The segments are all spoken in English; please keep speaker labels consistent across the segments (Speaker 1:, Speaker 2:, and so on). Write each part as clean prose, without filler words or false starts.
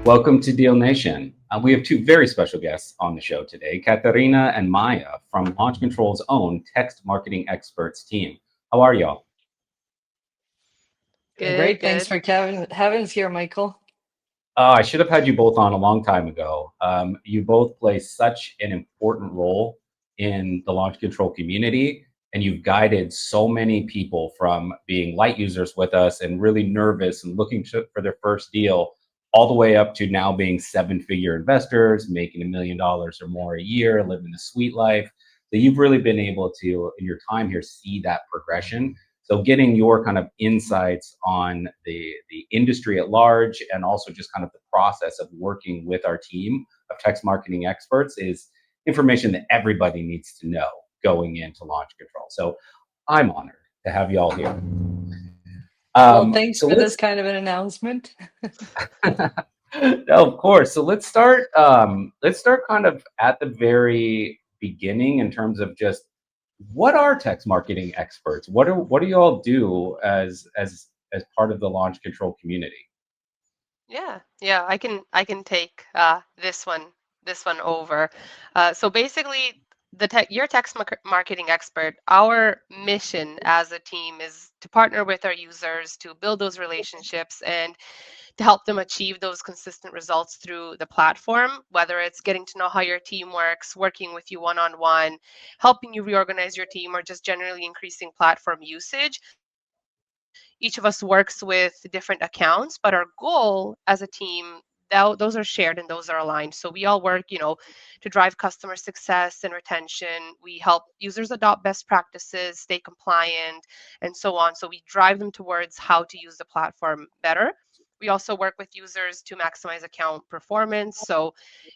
Speaker 1: Welcome to Deal Nation. We have two very special guests on the show today, Katarina and Maja from Launch Control's own text marketing experts team. How are y'all?
Speaker 2: Doing
Speaker 3: Good,
Speaker 2: great. Thanks
Speaker 3: good.
Speaker 2: for having us here, Michael.
Speaker 1: I should have had you both on a long time ago. You both play such an important role in the Launch Control community, and you've guided so many people from being light users with us and really nervous and looking for their first deal, all the way up to now being seven-figure investors, making $1 million or more a year, living the sweet life. So you've really been able to, in your time here, see that progression. So getting your kind of insights on the industry at large and also just kind of the process of working with our team of text marketing experts is information that everybody needs to know going into launch control. So I'm honored to have you all here.
Speaker 2: Well, thanks
Speaker 1: So
Speaker 2: for
Speaker 1: let's
Speaker 2: this kind of an announcement.
Speaker 1: no, of course. So let's start. Let's start kind of at the very beginning in terms of just what are text marketing experts? What do you all do as part of the launch control community?
Speaker 3: Yeah, I can take this one over. So basically, your marketing expert. Our mission as a team is to partner with our users to build those relationships and to help them achieve those consistent results through the platform. Whether it's getting to know how your team works, working with you one-on-one, helping you reorganize your team, or just generally increasing platform usage. Each of us works with different accounts, but our goal as a team, those are shared and those are aligned. So we all work, to drive customer success and retention. We help users adopt best practices, stay compliant, and so on. So we drive them towards how to use the platform better. We also work with users to maximize account performance. So,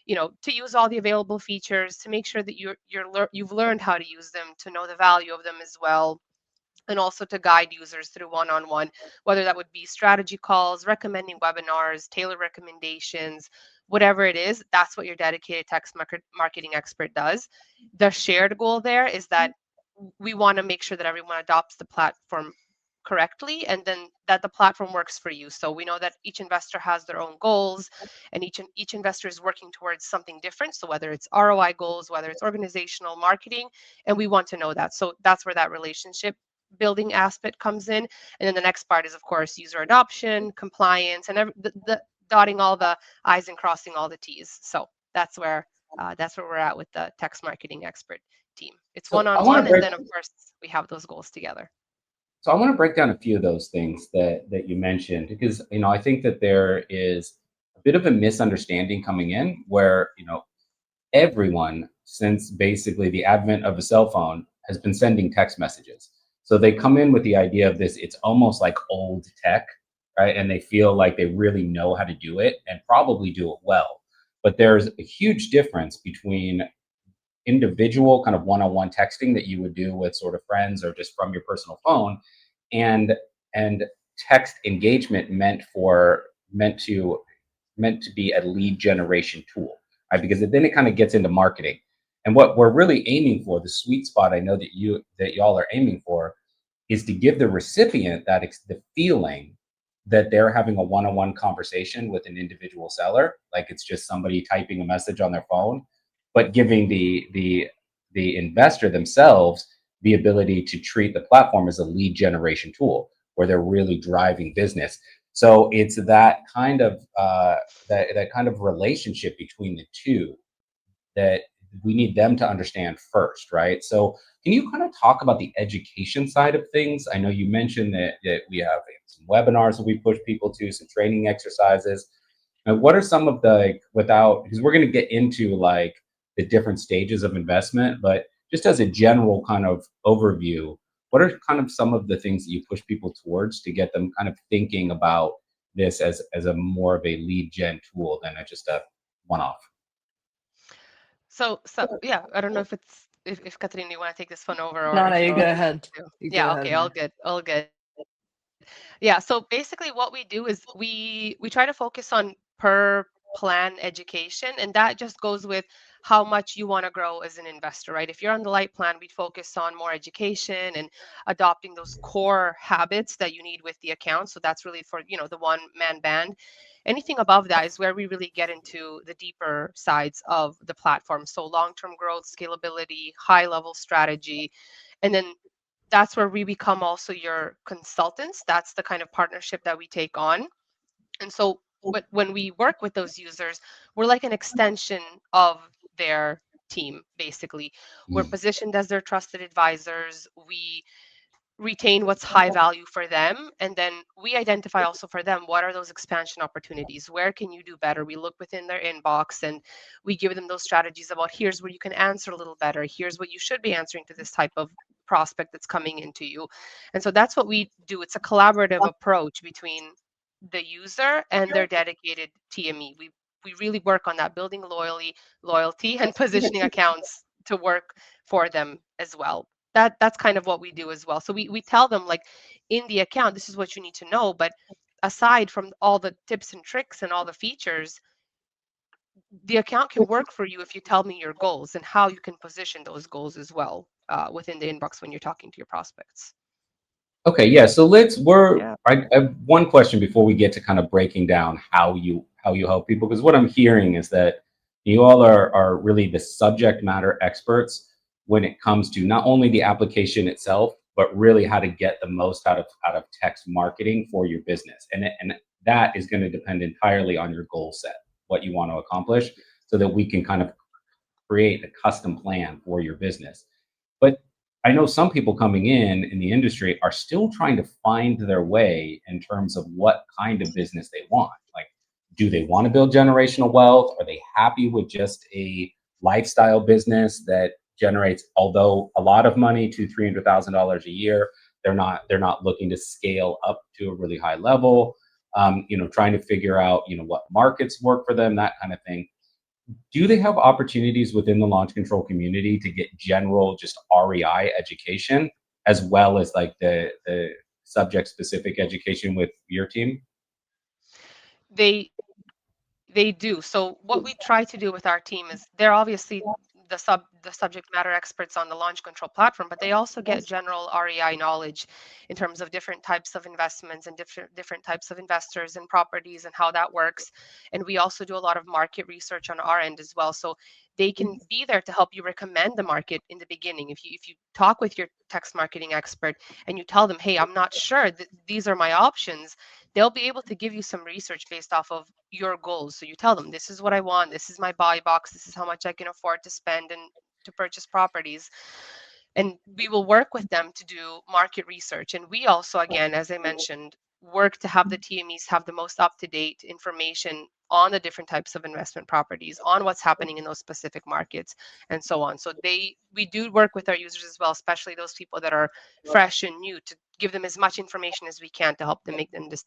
Speaker 3: to use all the available features, to make sure that you've learned how to use them, to know the value of them as well, and also to guide users through one-on-one, whether that would be strategy calls, recommending webinars, tailor recommendations, whatever it is. That's what your dedicated marketing expert does. The shared goal there is that we want to make sure that everyone adopts the platform correctly, and then that the platform works for you. So we know that each investor has their own goals, and each investor is working towards something different. So whether it's ROI goals, whether it's organizational marketing, and we want to know that. So that's where that relationship building aspect comes in. And then the next part is, of course, user adoption, compliance, and the dotting all the I's and crossing all the T's. So that's where we're at with the text marketing expert team. It's
Speaker 1: So I want
Speaker 3: one-on-one,
Speaker 1: to
Speaker 3: and
Speaker 1: break.
Speaker 3: then of course we have those goals together.
Speaker 1: So I want to break down a few of those things that you mentioned because I think that there is a bit of a misunderstanding coming in where everyone since basically the advent of a cell phone has been sending text messages. So they come in with the idea of this, it's almost like old tech, right? And they feel like they really know how to do it and probably do it well. But there's a huge difference between individual kind of one-on-one texting that you would do with sort of friends or just from your personal phone and and text engagement meant to be a lead generation tool, right? Because then it kind of gets into marketing. And what we're really aiming for, the sweet spot I know that y'all are aiming for, is to give the recipient the feeling that they're having a one-on-one conversation with an individual seller, like it's just somebody typing a message on their phone, but giving the investor themselves the ability to treat the platform as a lead generation tool where they're really driving business. So it's that kind of relationship between the two that we need them to understand first, right? So can you kind of talk about the education side of things? I know you mentioned that we have some webinars that we push people to, some training exercises. What are some of the without because we're going to get into like the different stages of investment, but just as a general kind of overview, what are kind of some of the things that you push people towards to get them kind of thinking about this as a more of a lead gen tool than just a one off?
Speaker 3: So yeah, I don't know if Katrina, you want to take this one over, or
Speaker 2: No, no,
Speaker 3: if
Speaker 2: you
Speaker 3: you
Speaker 2: go
Speaker 3: want me
Speaker 2: ahead.
Speaker 3: to.
Speaker 2: You go
Speaker 3: Yeah,
Speaker 2: ahead,
Speaker 3: okay, all
Speaker 2: man.
Speaker 3: good, all good. Yeah, so basically what we do is we try to focus on per plan education, and that just goes with how much you want to grow as an investor, right? If you're on the light plan, we'd focus on more education and adopting those core habits that you need with the account. So that's really for, you know, the one-man band. Anything above that is where we really get into the deeper sides of the platform. So long-term growth, scalability, high-level strategy, and then that's where we become also your consultants. That's the kind of partnership that we take on. And so when we work with those users, we're like an extension of their team, basically. We're positioned as their trusted advisors. We retain what's high value for them, and then we identify also for them what are those expansion opportunities, where can you do better. We look within their inbox and we give them those strategies about here's where you can answer a little better, here's what you should be answering to this type of prospect that's coming into you. And so that's what we do. It's a collaborative approach between the user and their dedicated TME. We really work on that, building loyalty and positioning accounts to work for them as well. That's kind of what we do as well. So we tell them, like, in the account, this is what you need to know, but aside from all the tips and tricks and all the features, the account can work for you if you tell me your goals and how you can position those goals as well within the inbox when you're talking to your prospects.
Speaker 1: Okay, yeah. So
Speaker 3: Yeah.
Speaker 1: I have one question before we get to kind of breaking down how you help people, because what I'm hearing is that you all are really the subject matter experts when it comes to not only the application itself, but really how to get the most out of text marketing for your business. And that is going to depend entirely on your goal set, what you want to accomplish, so that we can kind of create a custom plan for your business. But I know some people coming in the industry are still trying to find their way in terms of what kind of business they want. Like, do they want to build generational wealth? Are they happy with just a lifestyle business that generates, although a lot of money, $200,000-$300,000 a year? They're not looking to scale up to a really high level. Trying to figure out what markets work for them, that kind of thing. Do they have opportunities within the launch control community to get general just REI education, as well as like the subject specific education with your team?
Speaker 3: They do. So what we try to do with our team is they're obviously the subject matter experts on the launch control platform, but they also get general REI knowledge in terms of different types of investments and different types of investors and properties and how that works. And we also do a lot of market research on our end as well. So they can be there to help you recommend the market in the beginning. If you talk with your text marketing expert and you tell them, hey, I'm not sure that these are my options, they'll be able to give you some research based off of your goals. So you tell them, this is what I want, this is my buy box, this is how much I can afford to spend and to purchase properties. And we will work with them to do market research. And we also, again, as I mentioned, work to have the TMEs have the most up-to-date information on the different types of investment properties, on what's happening in those specific markets, and so on. So we do work with our users as well, especially those people that are fresh and new, to give them as much information as we can to help them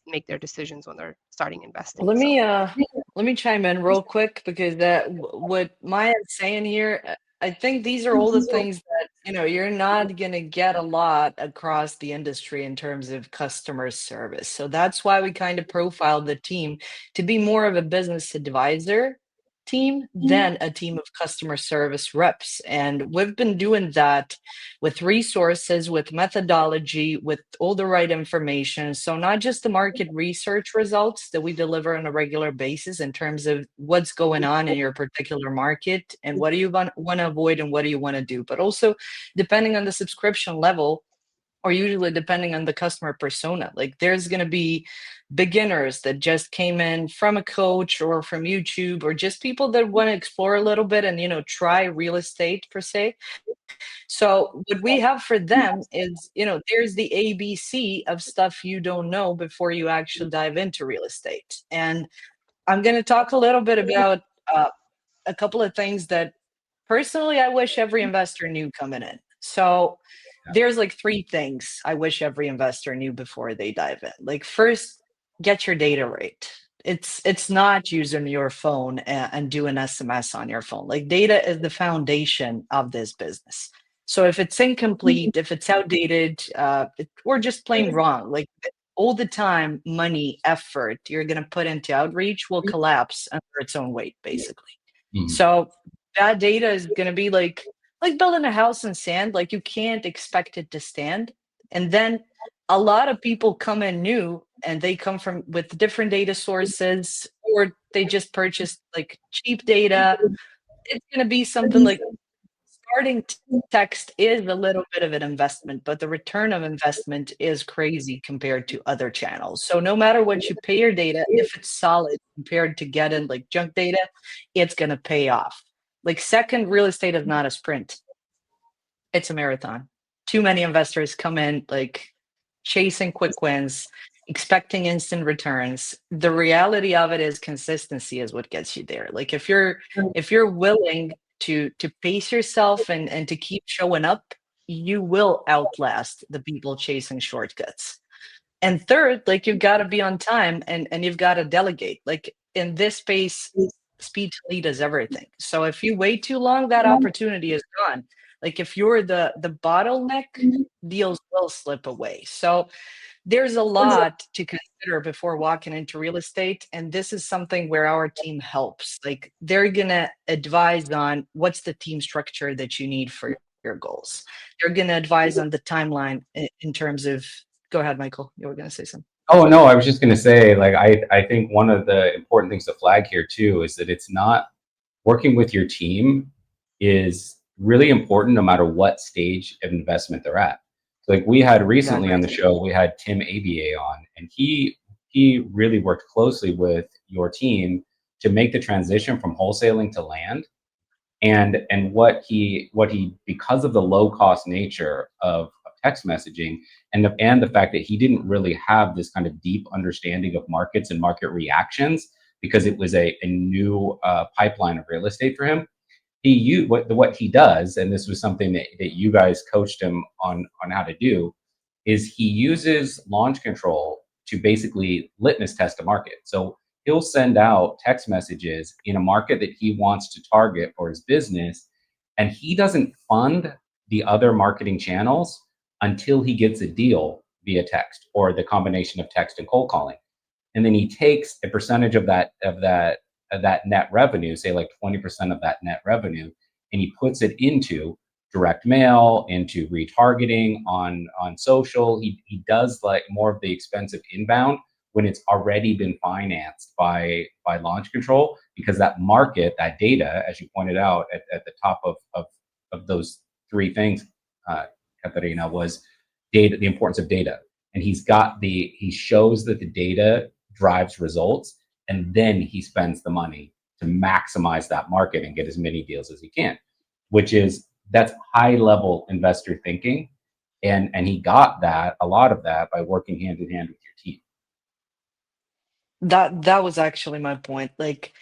Speaker 3: make their decisions when they're starting investing.
Speaker 2: Let me chime in real quick, because what Maya is saying here, I think these are all the things that you're not gonna get a lot across the industry in terms of customer service. So that's why we kind of profiled the team to be more of a business advisor team than a team of customer service reps. And we've been doing that with resources, with methodology, with all the right information. So not just the market research results that we deliver on a regular basis in terms of what's going on in your particular market and what do you want to avoid and what do you want to do, but also depending on the subscription level, or usually depending on the customer persona. Like, there's going to be beginners that just came in from a coach or from YouTube, or just people that want to explore a little bit and try real estate per se. So what we have for them is, there's the ABC of stuff you don't know before you actually dive into real estate. And I'm going to talk a little bit about a couple of things that personally I wish every investor knew coming in. So there's like three things I wish every investor knew before they dive in. Like, first, get your data right. It's not using your phone and doing SMS on your phone. Like, data is the foundation of this business. So if it's incomplete, if it's outdated, or just plain wrong, like all the time, money, effort you're going to put into outreach will collapse under its own weight, basically. So that data is going to be like building a house in sand. Like you can't expect it to stand. And then a lot of people come in new and they come from with different data sources, or they just purchased like cheap data. It's going to be something like starting text is a little bit of an investment, but the return of investment is crazy compared to other channels. So no matter what you pay your data, if it's solid compared to getting like junk data, it's going to pay off. Like second, real estate is not a sprint. It's a marathon. Too many investors come in like chasing quick wins, expecting instant returns. The reality of it is consistency is what gets you there. Like if you're willing to pace yourself and to keep showing up, you will outlast the people chasing shortcuts. And third, like you've got to be on time and you've got to delegate. Like in this space, speed to lead is everything. So if you wait too long, that opportunity is gone. Like if you're the bottleneck, deals will slip away. So there's a lot to consider before walking into real estate. And this is something where our team helps. Like they're gonna advise on what's the team structure that you need for your goals. They're gonna advise on the timeline in terms of go ahead, Michael. You were gonna say something.
Speaker 1: Oh no, I was just going to say, like, I think one of the important things to flag here too is that it's not working with your team is really important no matter what stage of investment they're at. So, like we had recently on the
Speaker 2: Exactly.
Speaker 1: show, we had Tim ABA on, and he really worked closely with your team to make the transition from wholesaling to land. And what he because of the low cost nature of text messaging and the fact that he didn't really have this kind of deep understanding of markets and market reactions because it was a new pipeline of real estate for him. What he does, and this was something that you guys coached him on how to do, is he uses launch control to basically litmus test a market. So he'll send out text messages in a market that he wants to target for his business, and he doesn't fund the other marketing channels until he gets a deal via text or the combination of text and cold calling. And then he takes a percentage of that net revenue, say like 20% of that net revenue, and he puts it into direct mail, into retargeting on social. He does like more of the expensive inbound when it's already been financed by launch control, because that market, that data, as you pointed out at the top of those three things, Katarina, was data, the importance of data. And he shows that the data drives results, and then he spends the money to maximize that market and get as many deals as he can, that's high level investor thinking. And he got a lot of that by working hand in hand with your team.
Speaker 2: That was actually my point. Like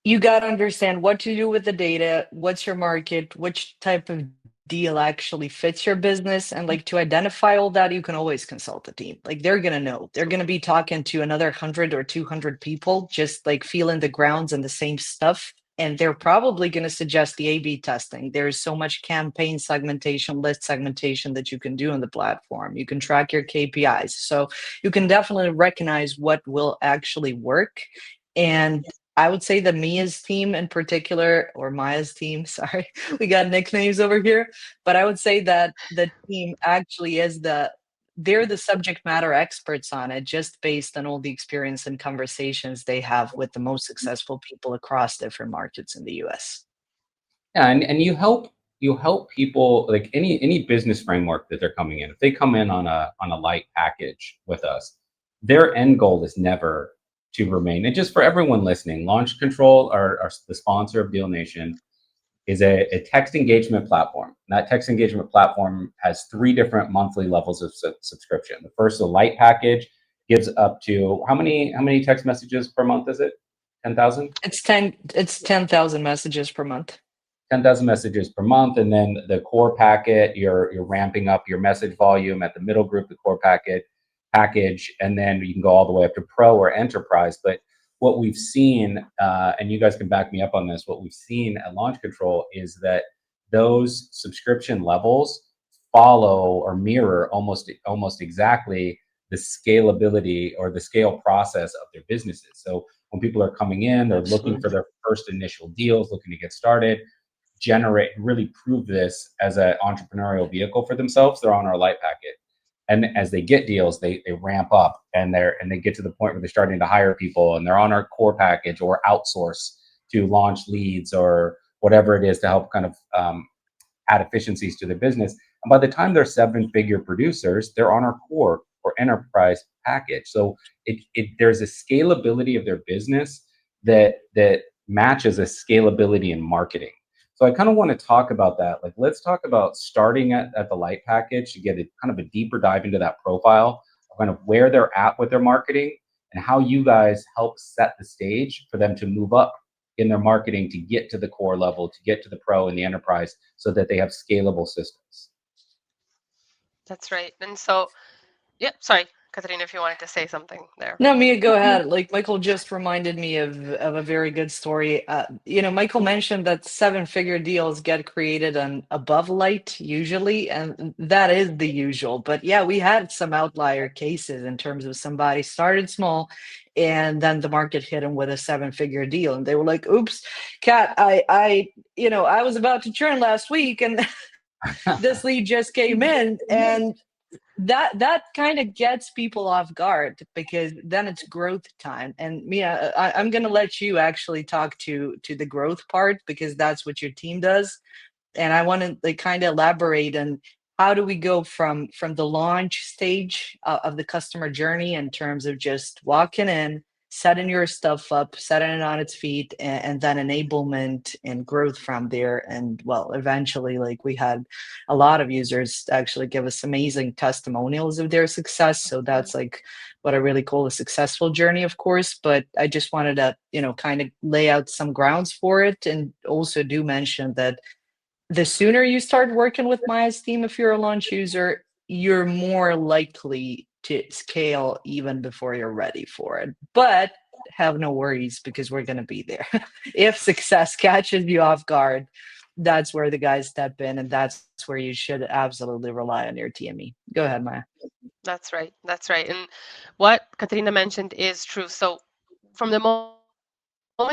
Speaker 2: you got to understand what to do with the data, what's your market, which type of deal actually fits your business. And like to identify all that, you can always consult the team. Like they're going to know. They're going to be talking to another 100 or 200 people, just like feeling the grounds and the same stuff. And they're probably going to suggest the A/B testing. There's so much campaign segmentation, list segmentation that you can do on the platform. You can track your KPIs. So you can definitely recognize what will actually work. And I would say the Mia's team in particular, or Maya's team, sorry, we got nicknames over here. But I would say that the team actually they're the subject matter experts on it, just based on all the experience and conversations they have with the most successful people across different markets in the US.
Speaker 1: Yeah, and you help people, like any business framework that they're coming in. If they come in on a light package with us, their end goal is never to remain. And just for everyone listening, Launch Control, are the sponsor of Deal Nation, is a text engagement platform. And that text engagement platform has three different monthly levels of subscription. The first, the light package, gives up to how many text messages per month is it? 10,000?
Speaker 2: It's 10,000 messages per month.
Speaker 1: 10,000 messages per month. And then the core packet, you're ramping up your message volume at the middle group, the core package, and then you can go all the way up to pro or enterprise. But what we've seen, and you guys can back me up on this, what we've seen at Launch Control is that those subscription levels follow or mirror almost exactly the scalability or the scale process of their businesses. So when people are coming in, they're looking for their first initial deals, looking to get started, really prove this as an entrepreneurial vehicle for themselves, they're on our light packet. And as they get deals, they ramp up, and they get to the point where they're starting to hire people, and they're on our core package or outsource to launch leads or whatever it is to help kind of add efficiencies to their business. And by the time they're 7-figure producers, they're on our core or enterprise package. So there's a scalability of their business that matches a scalability in marketing. So I kind of want to talk about that. Like, let's talk about starting at the light package to get a kind of a deeper dive into that profile, kind of where they're at with their marketing, and how you guys help set the stage for them to move up in their marketing to get to the core level, to get to the pro and the enterprise, so that they have scalable systems.
Speaker 3: That's right. And so, yeah, sorry, Katarina, if you wanted to say something there.
Speaker 2: No, Mia, go ahead. Like Michael just reminded me of a very good story. Michael mentioned that 7-figure deals get created on above light usually, and that is the usual. But yeah, we had some outlier cases in terms of somebody started small, and then the market hit them with a 7-figure deal, and they were like, "Oops, Kat, I was about to churn last week, and this lead just came in," and that kind of gets people off guard, because then it's growth time. And Mia, I'm going to let you actually talk to the growth part, because that's what your team does. And I want to like kind of elaborate on how do we go from the launch stage of the customer journey, in terms of just walking in, setting your stuff up, setting it on its feet, and then enablement and growth from there. And well, eventually, like, we had a lot of users actually give us amazing testimonials of their success. So that's like what I really call a successful journey, of course. But I just wanted to, kind of lay out some grounds for it, and also do mention that the sooner you start working with Maja's team, if you're a launch user, you're more likely to scale even before you're ready for it. But have no worries, because we're going to be there. If success catches you off guard, that's where the guys step in, and that's where you should absolutely rely on your TME. Go ahead, Maja.
Speaker 3: That's right. That's right. And what Katarina mentioned is true. So from the moment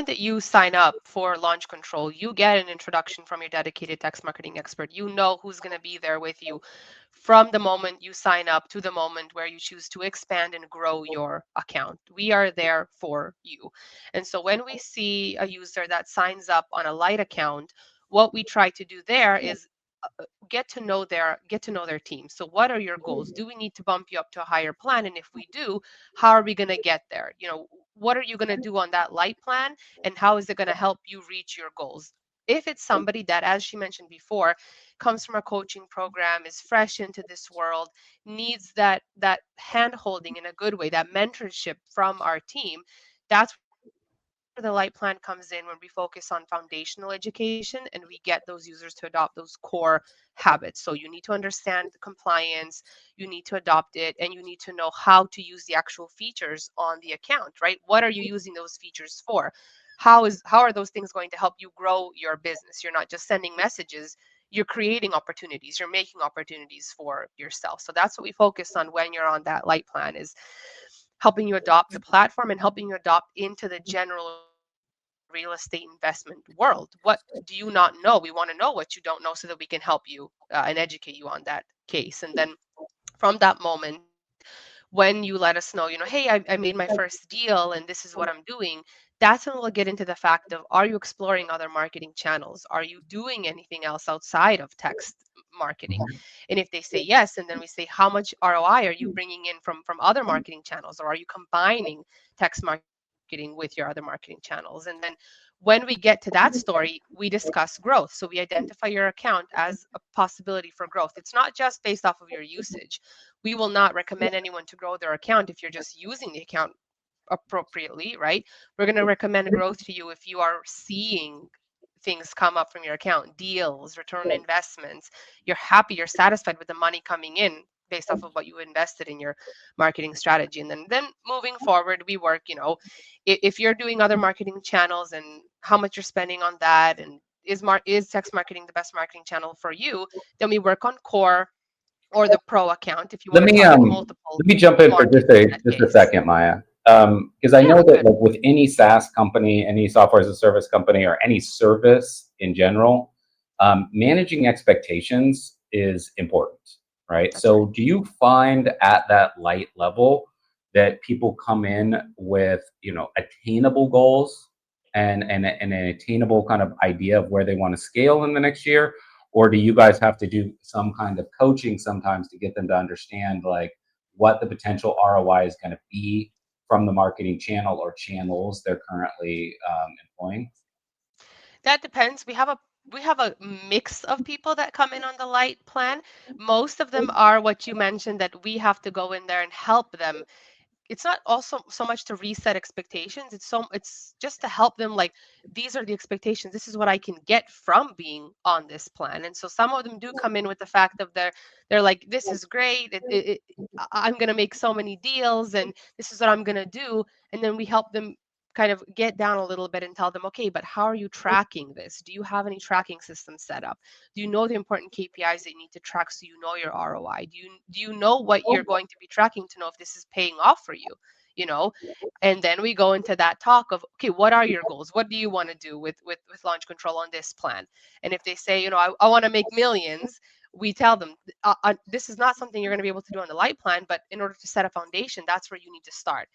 Speaker 3: that you sign up for Launch Control, you get an introduction from your dedicated text marketing expert. You know who's going to be there with you from the moment you sign up to the moment where you choose to expand and grow your account. We are there for you. And so when we see a user that signs up on a light account, what we try to do there is get to know their team. So what are your goals? Do we need to bump you up to a higher plan? And if we do, how are we going to get there? What are you going to do on that light plan, and how is it going to help you reach your goals? If it's somebody that, as she mentioned before, comes from a coaching program, is fresh into this world, needs that hand holding in a good way, that mentorship from our team, that's where the light plan comes in, when we focus on foundational education and we get those users to adopt those core habits. So you need to understand the compliance, you need to adopt it, and you need to know how to use the actual features on the account, right? What are you using those features for? How are those things going to help you grow your business? You're not just sending messages, you're creating opportunities, you're making opportunities for yourself. So that's what we focus on when you're on that light plan, is helping you adopt the platform and helping you adopt into the general real estate investment world. What do you not know? We want to know what you don't know, so that we can help you and educate you on that case. And then from that moment, when you let us know, hey, I made my first deal and this is what I'm doing, that's when we'll get into the fact of, are you exploring other marketing channels? Are you doing anything else outside of text marketing? And if they say yes, and then we say, how much ROI are you bringing in from other marketing channels? Or are you combining text marketing with your other marketing channels? And then when we get to that story, we discuss growth. So we identify your account as a possibility for growth. It's not just based off of your usage. We will not recommend anyone to grow their account if you're just using the account appropriately, right? We're going to recommend growth to you if you are seeing things come up from your account, deals, return on investments. You're happy, you're satisfied with the money coming in based off of what you invested in your marketing strategy. And then moving forward, we work, if you're doing other marketing channels and how much you're spending on that, and is text marketing the best marketing channel for you, then we work on core or the pro account if you want to target multiple
Speaker 1: let me jump in for
Speaker 3: markets in that
Speaker 1: just a
Speaker 3: case.
Speaker 1: second, Maja. Because I know that like with any SaaS company, any software as a service company, or any service in general, managing expectations is important, right?
Speaker 3: That's right.
Speaker 1: So do you find at that light level that people come in with, attainable goals and an attainable kind of idea of where they want to scale in the next year? Or do you guys have to do some kind of coaching sometimes to get them to understand like what the potential ROI is going to be from the marketing channel or channels they're currently employing?
Speaker 3: That depends. We have a mix of people that come in on the light plan. Most of them are what you mentioned, that we have to go in there and help them. It's not also so much to reset expectations. It's just to help them, like, these are the expectations, this is what I can get from being on this plan. And so some of them do come in with the fact of they're like, this is great, I'm going to make so many deals and this is what I'm going to do. And then we help them kind of get down a little bit and tell them, okay, but how are you tracking this? Do you have any tracking systems set up? Do you know the important KPIs that you need to track so you know your ROI? Do you know what you're going to be tracking to know if this is paying off for you? You know, and then we go into that talk of, okay, what are your goals? What do you want to do with launch control on this plan? And if they say, I want to make millions, we tell them, this is not something you're going to be able to do on the light plan, but in order to set a foundation, that's where you need to start.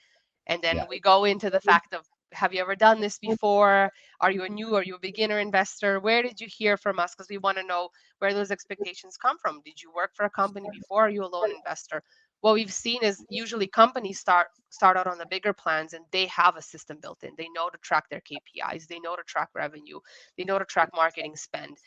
Speaker 3: And then
Speaker 1: Yeah.
Speaker 3: we go into the fact of, have you ever done this before? Are you a beginner investor? Where did you hear from us? Because we want to know where those expectations come from. Did you work for a company before? Are you a lone investor? What we've seen is usually companies start out on the bigger plans and they have a system built in. They know to track their KPIs, they know to track revenue, they know to track marketing spend.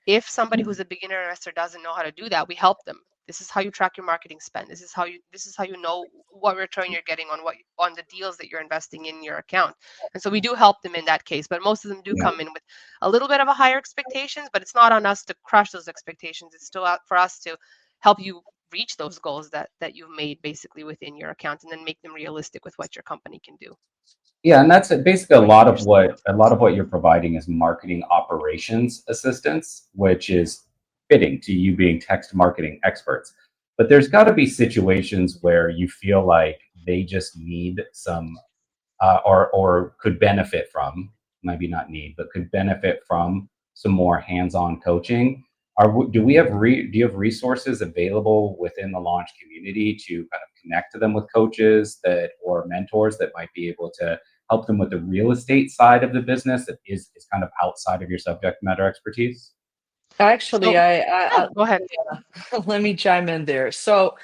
Speaker 3: If somebody who's a beginner investor doesn't know how to do that, we help them. This is how you track your marketing spend. This is how you know what return you're getting on the deals that you're investing in your account. And so we do help them in that case, but most of them do
Speaker 1: Yeah.
Speaker 3: come in with a little bit of a higher expectations, but it's not on us to crush those expectations. It's still out for us to help you reach those goals that you've made basically within your account, and then make them realistic with what your company can do.
Speaker 1: Yeah, and that's basically a lot of what you're providing is marketing operations assistance, which is fitting to you being text marketing experts. But there's got to be situations where you feel like they just need some or could benefit from, maybe not need, but could benefit from some more hands-on coaching. Do you have resources available within the launch community to kind of connect to them with coaches that or mentors that might be able to help them with the real estate side of the business that is kind of outside of your subject matter expertise?
Speaker 2: Actually,
Speaker 3: So yeah, go ahead.
Speaker 2: let me chime in there. So,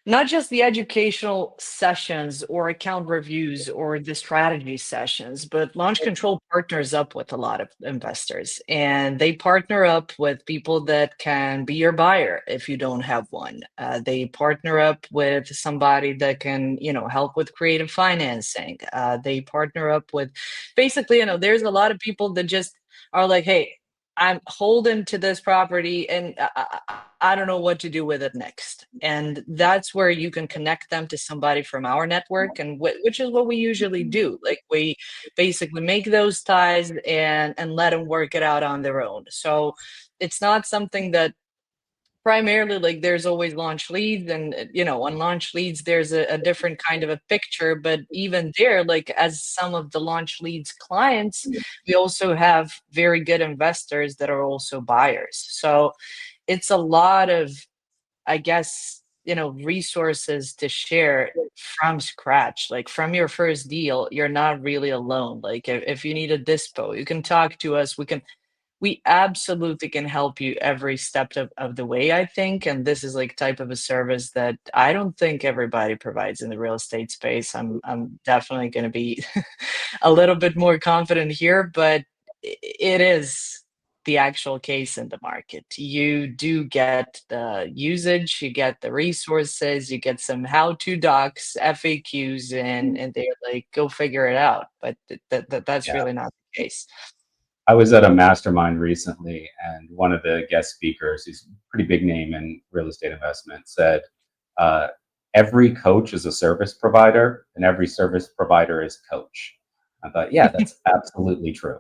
Speaker 2: not just the educational sessions or account reviews or the strategy sessions, but Launch Control partners up with a lot of investors, and they partner up with people that can be your buyer if you don't have one. They partner up with somebody that can, help with creative financing. They partner up with basically, there's a lot of people that just are like, hey, I'm holding to this property and I don't know what to do with it next. And that's where you can connect them to somebody from our network, and which is what we usually do. Like we basically make those ties and let them work it out on their own. So it's not something that primarily, like, there's always launch leads, and on launch leads there's a different kind of a picture, but even there, like, as some of the launch leads clients, we also have very good investors that are also buyers. So it's a lot of, I guess, resources to share from scratch. Like from your first deal, you're not really alone. Like if you need a dispo, you can talk to us. We absolutely can help you every step of the way, I think. And this is like type of a service that I don't think everybody provides in the real estate space. I'm definitely going to be a little bit more confident here, but it is the actual case in the market. You do get the usage, you get the resources, you get some how-to docs, FAQs, and they're like, go figure it out. But that's
Speaker 1: Yeah.
Speaker 2: really not the case.
Speaker 1: I was at a mastermind recently, and one of the guest speakers, who's a pretty big name in real estate investment, said, uh, "Every coach is a service provider, and every service provider is coach." I thought, yeah, that's absolutely true.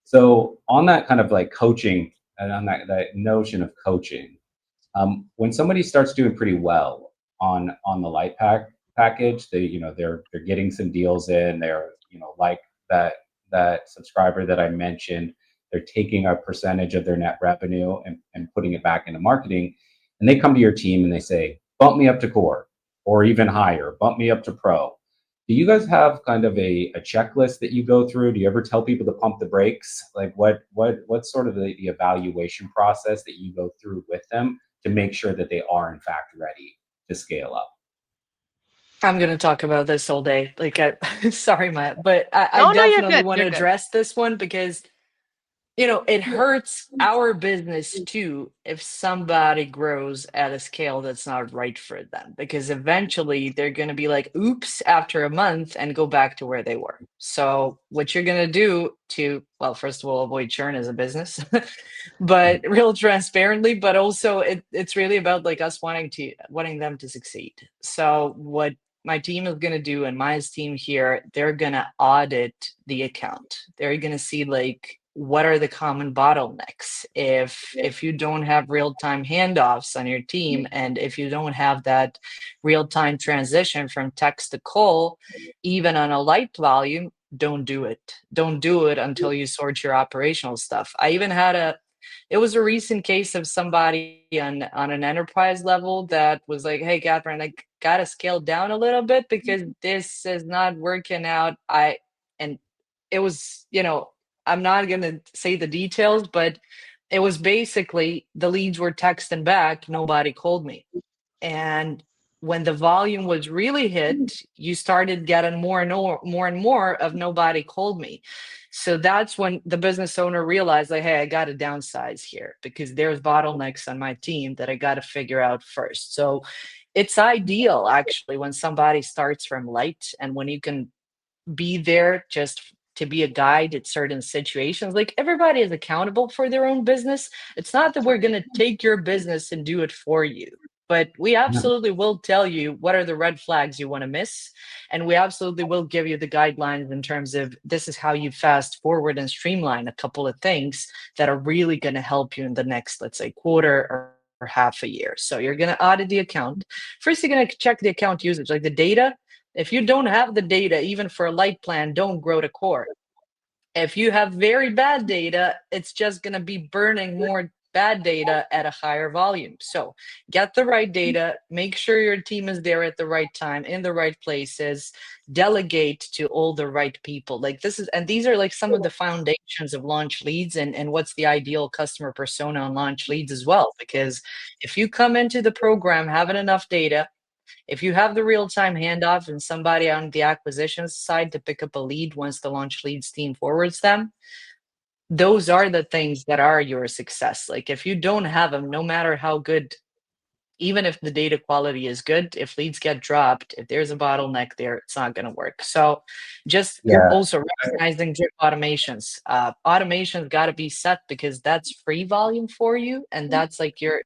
Speaker 1: So on that kind of like coaching and on that notion of coaching, when somebody starts doing pretty well on the light pack, package. They're getting some deals in. They're, like that subscriber that I mentioned, they're taking a percentage of their net revenue and putting it back into marketing. And they come to your team and they say, bump me up to core or even higher, bump me up to pro. Do you guys have kind of a checklist that you go through? Do you ever tell people to pump the brakes? Like what's sort of the evaluation process that you go through with them to make sure that they are in fact ready to scale up?
Speaker 2: I'm gonna talk about this all day. Like, sorry, Matt, but I
Speaker 3: No, no, you're
Speaker 2: definitely
Speaker 3: good.
Speaker 2: want to
Speaker 3: You're good.
Speaker 2: address this one because it hurts our business too if somebody grows at a scale that's not right for them, because eventually they're going to be like, oops, after a month and go back to where they were. So, what you're going to do to, well, first of all, avoid churn as a business, but real transparently, but also it's really about like us wanting them to succeed. So, what my team is going to do and Maya's team here, they're going to audit the account. They're going to see like what are the common bottlenecks. If you don't have real-time handoffs on your team, and if you don't have that real-time transition from text to call, even on a light volume, don't do it until you sort your operational stuff. I even had it was a recent case of somebody on an enterprise level that was like, hey, Catherine, I gotta scale down a little bit because this is not working out. And it was, I'm not gonna say the details, but it was basically the leads were texting back, nobody called me. And when the volume was really hit, you started getting more of nobody called me. So that's when the business owner realized, like, hey, I got to downsize here because there's bottlenecks on my team that I got to figure out first. So it's ideal actually when somebody starts from light and when you can be there just to be a guide at certain situations. Like, everybody is accountable for their own business. It's not that
Speaker 3: That's
Speaker 2: we're
Speaker 3: right.
Speaker 2: going to take your business and do it for you, but we absolutely will tell you what are the red flags you want to miss. And we absolutely will give you the guidelines in terms of this is how you fast forward and streamline a couple of things that are really going to help you in the next, let's say, quarter or half a year. So you're going to audit the account. First, you're going to check the account usage, like the data. If you don't have the data, even for a light plan, don't grow to core. If you have very bad data, it's just going to be burning more bad data at a higher volume. So get the right data, make sure your team is there at the right time, in the right places, delegate to all the right people. Like this is, and these are like some of the foundations of launch leads and what's the ideal customer persona on launch leads as well. Because if you come into the program having enough data, if you have the real-time handoff and somebody on the acquisitions side to pick up a lead once the launch leads team forwards them, those are the things that are your success. Like if you don't have them, no matter how good, even if the data quality is good, if leads get dropped, if there's a bottleneck there, it's not going to work. So just
Speaker 1: Yeah.
Speaker 2: also recognizing drip automations. Automation's got to be set because that's free volume for you. And that's like your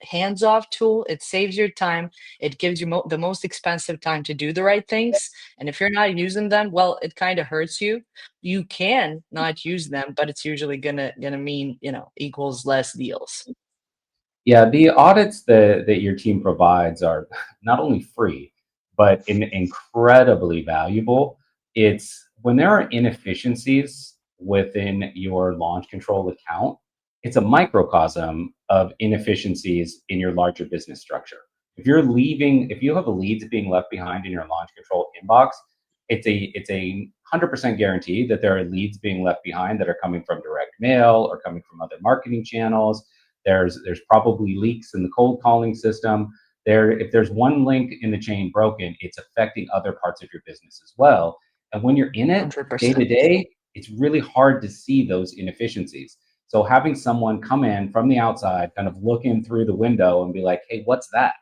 Speaker 2: hands-off tool. It saves your time. It gives you the most expensive time to do the right things. And if you're not using them, well, it kind of hurts you. You can not use them, but it's usually gonna mean, equals less deals.
Speaker 1: Yeah, the audits that your team provides are not only free, but incredibly valuable. It's when there are inefficiencies within your launch control account, it's a microcosm of inefficiencies in your larger business structure. If you have leads being left behind in your launch control inbox, it's a 100% guarantee that there are leads being left behind that are coming from direct mail or coming from other marketing channels. There's probably leaks in the cold calling system. If there's one link in the chain broken, it's affecting other parts of your business as well. And when you're in it day to
Speaker 2: 100%.
Speaker 1: day, it's really hard to see those inefficiencies. So having someone come in from the outside, kind of look in through the window and be like, "Hey, what's that?"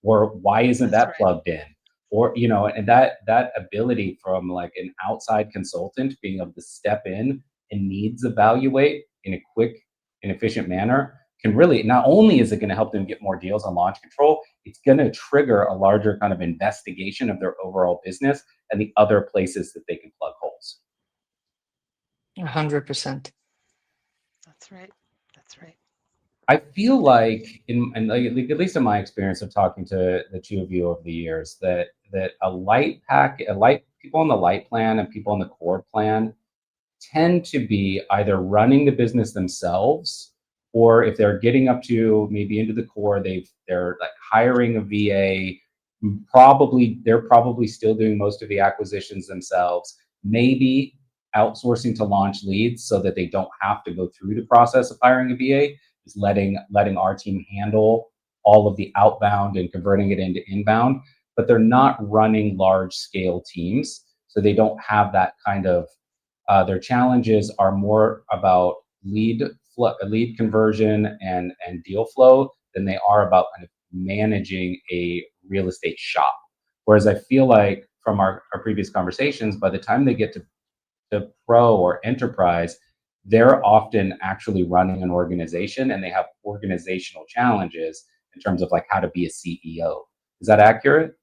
Speaker 1: Or "Why isn't
Speaker 3: That's
Speaker 1: that
Speaker 3: right.
Speaker 1: plugged in?" Or, and that ability from like an outside consultant being able to step in and needs evaluate in a quick and efficient manner can really, not only is it going to help them get more deals on launch control, it's going to trigger a larger kind of investigation of their overall business and the other places that they can plug holes.
Speaker 2: 100%.
Speaker 3: That's right. That's right.
Speaker 1: I feel like at least in my experience of talking to the two of you over the years, that a light people on the light plan and people on the core plan tend to be either running the business themselves, or if they're getting up to maybe into the core, they're like hiring a VA. They're probably still doing most of the acquisitions themselves, maybe outsourcing to launch leads so that they don't have to go through the process of hiring a VA, is letting our team handle all of the outbound and converting it into inbound. But they're not running large scale teams, so they don't have that kind of their challenges are more about lead conversion and deal flow than they are about kind of managing a real estate shop. Whereas I feel like from our previous conversations, by the time they get to pro or enterprise, they're often actually running an organization and they have organizational challenges in terms of like how to be a CEO. Is that accurate?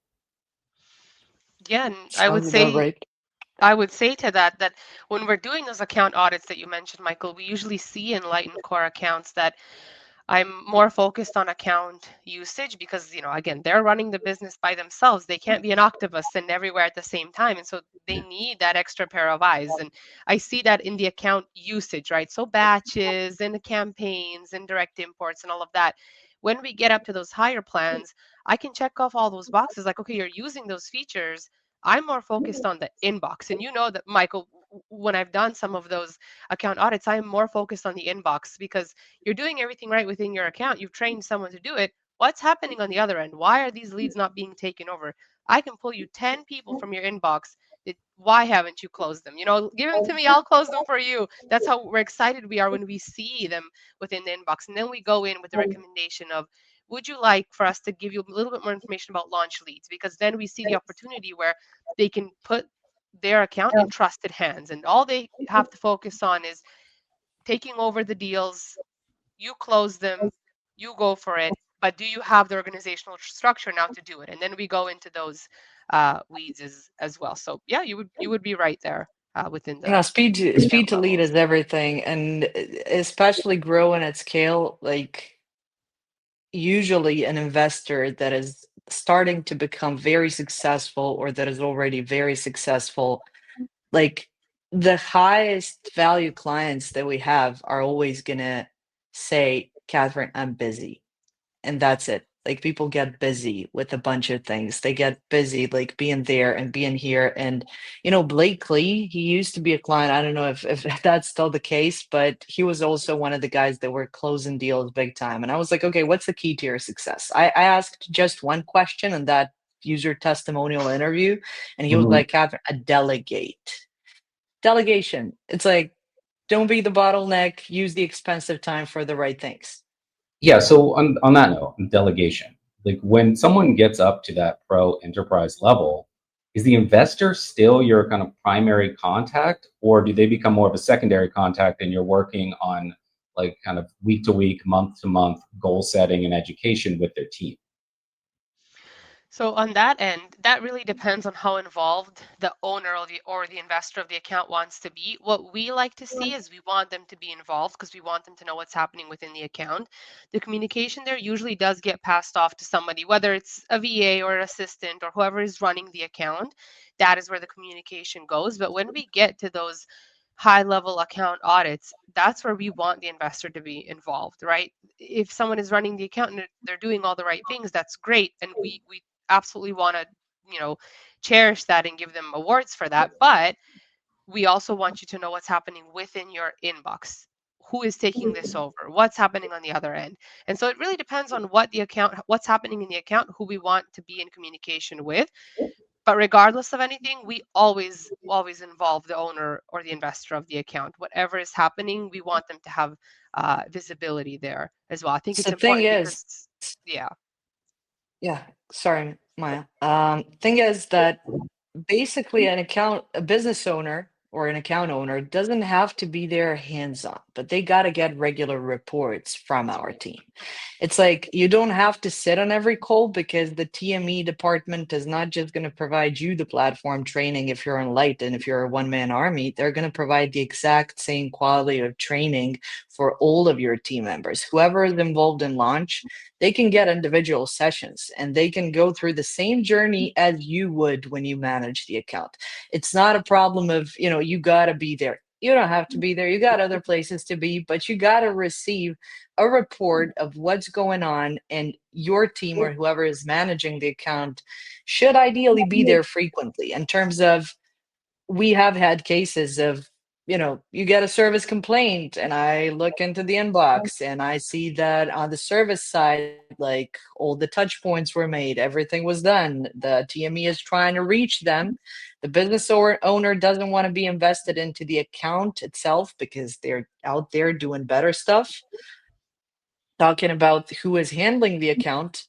Speaker 3: Yeah, and
Speaker 2: Sounds about right.
Speaker 3: I would say to that when we're doing those account audits that you mentioned, Michael, we usually see in light and core accounts that I'm more focused on account usage because, again, they're running the business by themselves. They can't be an octopus and everywhere at the same time. And so they need that extra pair of eyes. And I see that in the account usage, right? So batches and the campaigns and direct imports and all of that. When we get up to those higher plans, I can check off all those boxes like, okay, you're using those features. I'm more focused on the inbox. And you know that, Michael, when I've done some of those account audits, I'm more focused on the inbox because you're doing everything right within your account. You've trained someone to do it. What's happening on the other end? Why are these leads not being taken over? I can pull you 10 people from your inbox. Why haven't you closed them? Give them to me. I'll close them for you. That's how we're excited we are when we see them within the inbox. And then we go in with the recommendation of, would you like for us to give you a little bit more information about launch leads? Because then we see the opportunity where they can put their account in trusted hands. And all they have to focus on is taking over the deals. You close them, you go for it, but do you have the organizational structure now to do it? And then we go into those weeds as well. So yeah, you would be right there within
Speaker 2: Yeah,
Speaker 3: the
Speaker 2: speed
Speaker 3: account
Speaker 2: to lead
Speaker 3: levels.
Speaker 2: is everything, and especially growing at scale, like usually an investor that is starting to become very successful or that is already very successful, like the highest value clients that we have are always gonna say, Catherine, I'm busy. And that's it. Like people get busy with a bunch of things. They get busy like being there and being here. And Blake Lee, he used to be a client. I don't know if that's still the case, but he was also one of the guys that were closing deals big time. And I was like, okay, what's the key to your success? I asked just one question in that user testimonial interview, and he was
Speaker 1: Mhm.
Speaker 2: like, Catherine, a delegate. Delegation. It's like, don't be the bottleneck, use the expensive time for the right things.
Speaker 1: Yeah, so on that note, delegation, like when someone gets up to that pro enterprise level, is the investor still your kind of primary contact, or do they become more of a secondary contact and you're working on like kind of week to week, month to month goal setting and education with their team?
Speaker 3: So on that end, that really depends on how involved the owner or the investor of the account wants to be. What we like to see is we want them to be involved because we want them to know what's happening within the account. The communication there usually does get passed off to somebody, whether it's a VA or an assistant or whoever is running the account. That is where the communication goes. But when we get to those high level account audits, that's where we want the investor to be involved, right? If someone is running the account and they're doing all the right things, that's great. And we absolutely want to, you know, cherish that and give them awards for that. But we also want you to know what's happening within your inbox. Who is taking this over? What's happening on the other end? And so it really depends on what's happening in the account, who we want to be in communication with. But regardless of anything, we always involve the owner or the investor of the account. Whatever is happening, we want them to have visibility there as well. I think it's
Speaker 2: So the thing
Speaker 3: important
Speaker 2: is,
Speaker 3: because, yeah.
Speaker 2: yeah, sorry, Maya. Thing is that basically a business owner or an account owner doesn't have to be there hands-on, but they got to get regular reports from our team. It's like you don't have to sit on every call because the TME department is not just going to provide you the platform training if you're on light and if you're a one-man army. They're going to provide the exact same quality of training for all of your team members. Whoever is involved in launch, they can get individual sessions and they can go through the same journey as you would when you manage the account. It's not a problem of, you got to be there. You don't have to be there. You got other places to be, but you got to receive a report of what's going on, and your team or whoever is managing the account should ideally be there frequently. In terms of, we have had cases of, you get a service complaint and I look into the inbox and I see that on the service side, like all the touch points were made, everything was done, the TME is trying to reach them. The business owner doesn't want to be invested into the account itself because they're out there doing better stuff. Talking about who is handling the account,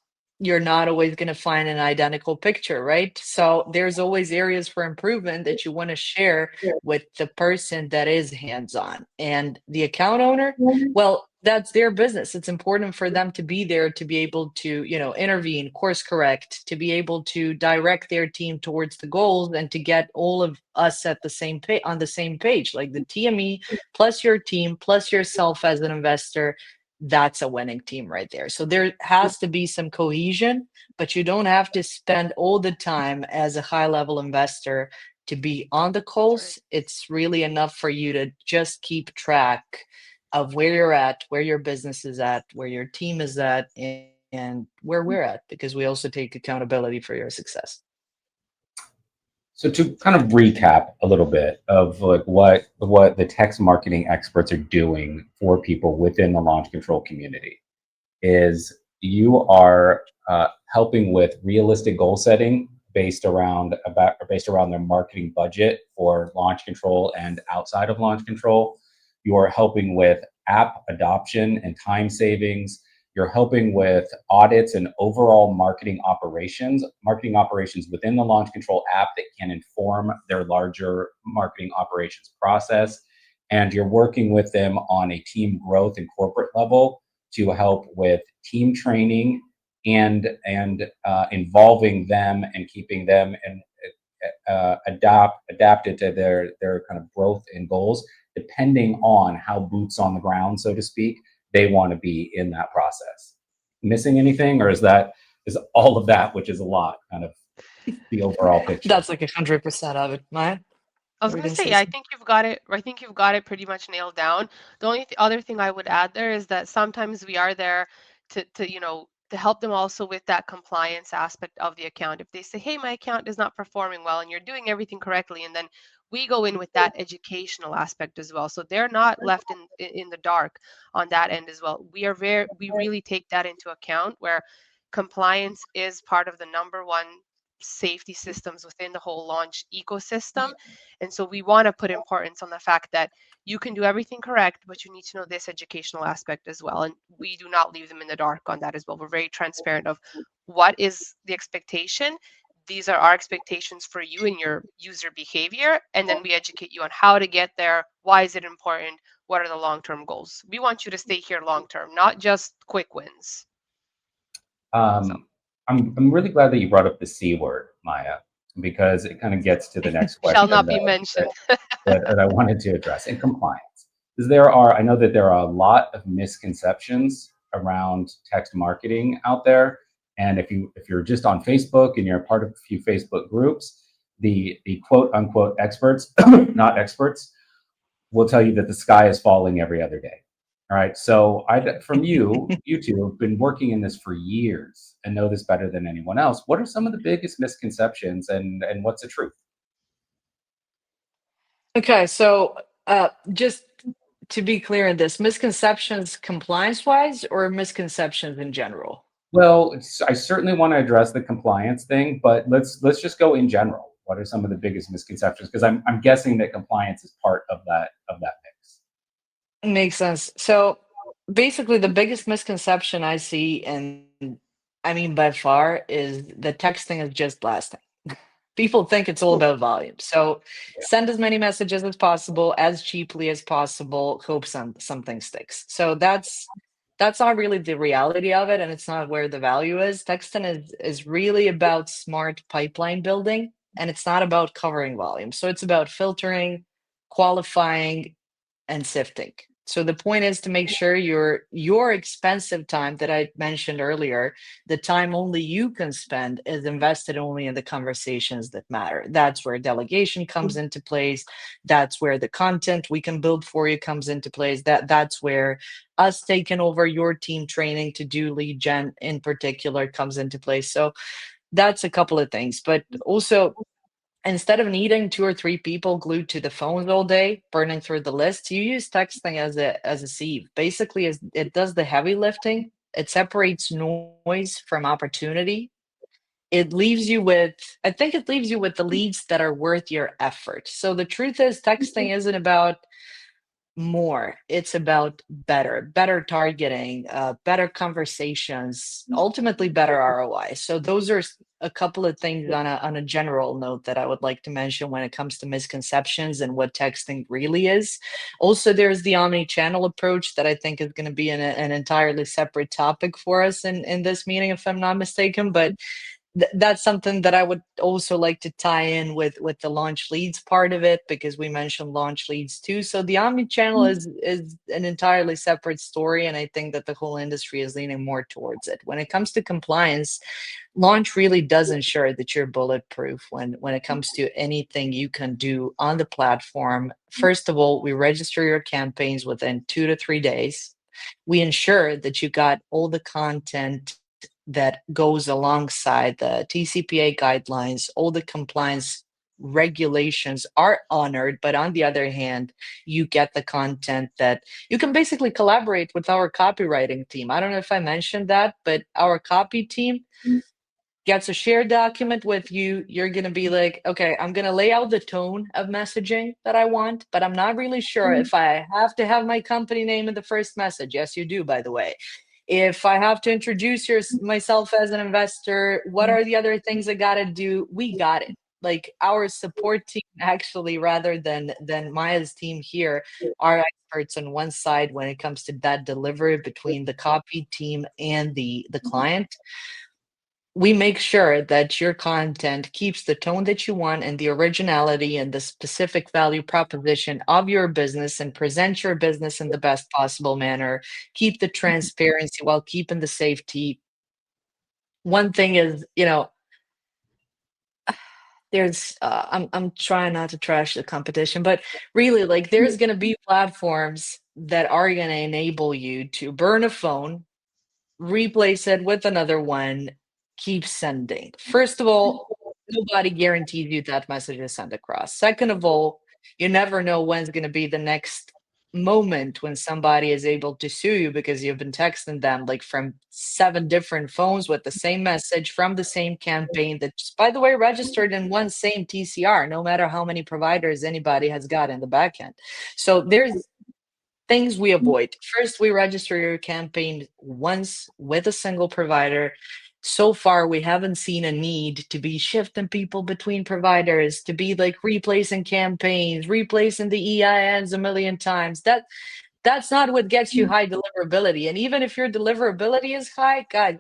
Speaker 2: you're not always going to find an identical picture, right? So there's always areas for improvement that you want to share with the person that is hands-on. And the account owner, well, that's their business. It's important for them to be there to be able to, intervene, course correct, to be able to direct their team towards the goals and to get all of us at the same on the same page, like the TME plus your team plus yourself as an investor. That's a winning team right there. So there has to be some cohesion, but you don't have to spend all the time as a high level investor to be on the calls. It's really enough for you to just keep track of where you're at, where your business is at, where your team is at, and where we're at, because we also take accountability for your success.
Speaker 1: So to kind of recap a little bit of like what the text marketing experts are doing for people within the launch control community is you are helping with realistic goal setting based around their marketing budget for launch control and outside of launch control. You are helping with app adoption and time savings. You're helping with audits and overall marketing operations within the launch control app that can inform their larger marketing operations process. And you're working with them on a team growth and corporate level to help with team training and involving them and keeping them and adapted to their kind of growth and goals, depending on how boots on the ground, so to speak, they want to be in that process. Missing anything, or is all of that, which is a lot, kind of the overall picture?
Speaker 2: That's like 100% of it, Maja.
Speaker 3: I was going to say, yeah, I think you've got it. I think you've got it pretty much nailed down. The only other thing I would add there is that sometimes we are there to help them also with that compliance aspect of the account. If they say, hey, my account is not performing well and you're doing everything correctly, and then we go in with that educational aspect as well. So they're not left in the dark on that end as well. We really take that into account, where compliance is part of the number one safety systems within the whole launch ecosystem. And so we want to put importance on the fact that you can do everything correct, but you need to know this educational aspect as well. And we do not leave them in the dark on that as well. We're very transparent of what is the expectation. These are our expectations for you and your user behavior. And then we educate you on how to get there. Why is it important? What are the long-term goals? We want you to stay here long-term, not just quick wins.
Speaker 1: I'm really glad that you brought up the C word, Maja, because it kind of gets to the next question.
Speaker 3: Shall not be mentioned.
Speaker 1: that I wanted to address, in compliance. Because I know that there are a lot of misconceptions around text marketing out there. And if you're just on Facebook and you're a part of a few Facebook groups, the quote unquote experts, not experts, will tell you that the sky is falling every other day. All right. So you two have been working in this for years and know this better than anyone else. What are some of the biggest misconceptions and what's the truth?
Speaker 2: Okay, so just to be clear in this, misconceptions compliance-wise or misconceptions in general?
Speaker 1: Well, I certainly want to address the compliance thing, but let's just go in general. What are some of the biggest misconceptions? Because I'm guessing that compliance is part of that mix.
Speaker 2: Makes sense. So basically, the biggest misconception I see, and I mean by far, is the texting is just blasting. People think it's all about volume. So send as many messages as possible, as cheaply as possible, hope something sticks. So that's not really the reality of it, and it's not where the value is. Texting is really about smart pipeline building, and it's not about covering volume. So it's about filtering, qualifying, and sifting. So the point is to make sure your expensive time that I mentioned earlier, the time only you can spend, is invested only in the conversations that matter. That's where delegation comes into place. That's where the content we can build for you comes into place. That's where us taking over your team training to do lead gen in particular comes into place. So that's a couple of things. But also, instead of needing two or three people glued to the phones all day, burning through the lists, you use texting as a sieve. Basically, it does the heavy lifting. It separates noise from opportunity. It leaves you with, I think it leaves you with the leads that are worth your effort. So the truth is, texting isn't about more. It's about better targeting, better conversations, ultimately better ROI. So those are a couple of things on a general note that I would like to mention when it comes to misconceptions and what texting really is. Also, there's the omni-channel approach that I think is going to be an entirely separate topic for us in this meeting, if I'm not mistaken. But that's something that I would also like to tie in with the launch leads part of it, because we mentioned launch leads too. So the omni-channel is an entirely separate story, and I think that the whole industry is leaning more towards it. When it comes to compliance, launch really does ensure that you're bulletproof when it comes to anything you can do on the platform. First of all, we register your campaigns within 2 to 3 days. We ensure that you got all the content that goes alongside the TCPA guidelines. All the compliance regulations are honored, but on the other hand, you get the content that you can basically collaborate with our copywriting team. I don't know if I mentioned that, but our copy team gets a shared document with you. You're going to be like, okay, I'm going to lay out the tone of messaging that I want, but I'm not really sure if I have to have my company name in the first message. Yes, you do, by the way. If I have to introduce myself as an investor, what are the other things I got to do? We got it. Like our support team, actually, rather than Maya's team here, are experts on one side when it comes to that delivery between the copy team and the client. We make sure that your content keeps the tone that you want and the originality and the specific value proposition of your business, and present your business in the best possible manner. Keep the transparency while keeping the safety. One thing is, there's I'm trying not to trash the competition, but really, like, there's going to be platforms that are going to enable you to burn a phone, replace it with another one, keep sending. First of all, nobody guarantees you that message is sent across. Second of all, you never know when's going to be the next moment when somebody is able to sue you because you've been texting them like from 7 different phones with the same message from the same campaign that's, by the way, registered in one same TCR, no matter how many providers anybody has got in the back end. So there's things we avoid. First, we register your campaign once with a single provider. So far, we haven't seen a need to be shifting people between providers, to be like replacing campaigns, replacing the EINs a million times. That's not what gets you high deliverability. And even if your deliverability is high, God,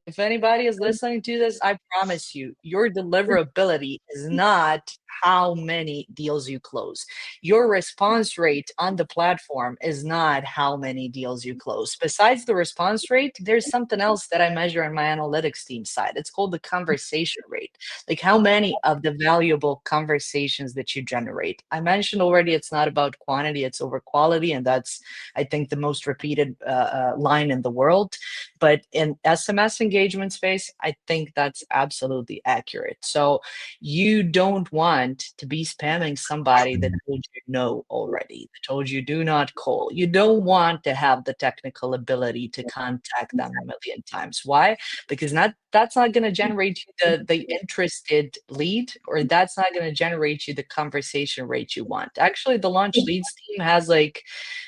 Speaker 2: if anybody is listening to this, I promise you, your deliverability is not how many deals you close. Your response rate on the platform is not how many deals you close. Besides the response rate, there's something else that I measure on my analytics team side. It's called the conversation rate. Like how many of the valuable conversations that you generate. I mentioned already, it's not about quantity, it's over quality. And that's, I think, the most repeated line in the world. But in SMS engagement space, I think that's absolutely accurate. So you don't want to be spamming somebody that told you no already, that told you do not call. You don't want to have the technical ability to contact them a million times. Why? Because that's not going to generate you the interested lead, or that's not going to generate you the conversation rate you want. Actually, the launch leads team has, like,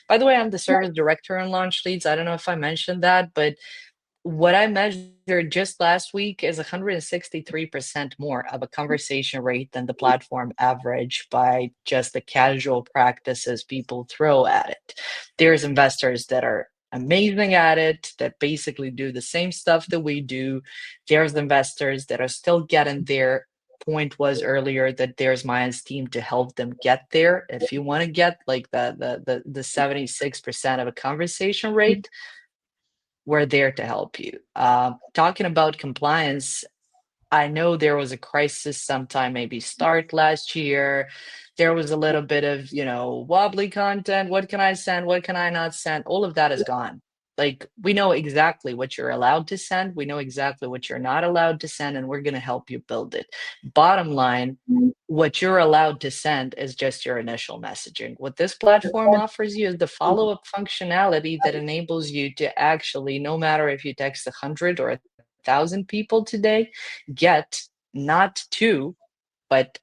Speaker 2: by the way, I'm the service director on launch leads. I don't know if I mentioned that, but what I measured just last week is 163% more of a conversation rate than the platform average by just the casual practices people throw at it. There's investors that are amazing at it, that basically do the same stuff that we do. There's investors that are still getting there. Point was earlier that there's Maya's team to help them get there. If you want to get like the 76% of a conversation rate, we're there to help you. Talking about compliance, I know there was a crisis sometime, maybe start last year. There was a little bit of, wobbly content. What can I send? What can I not send? All of that is gone. Like, we know exactly what you're allowed to send. We know exactly what you're not allowed to send, and we're going to help you build it. Bottom line, what you're allowed to send is just your initial messaging. What this platform offers you is the follow-up functionality that enables you to actually, no matter if you text 100 or 1,000 people today, get not two, but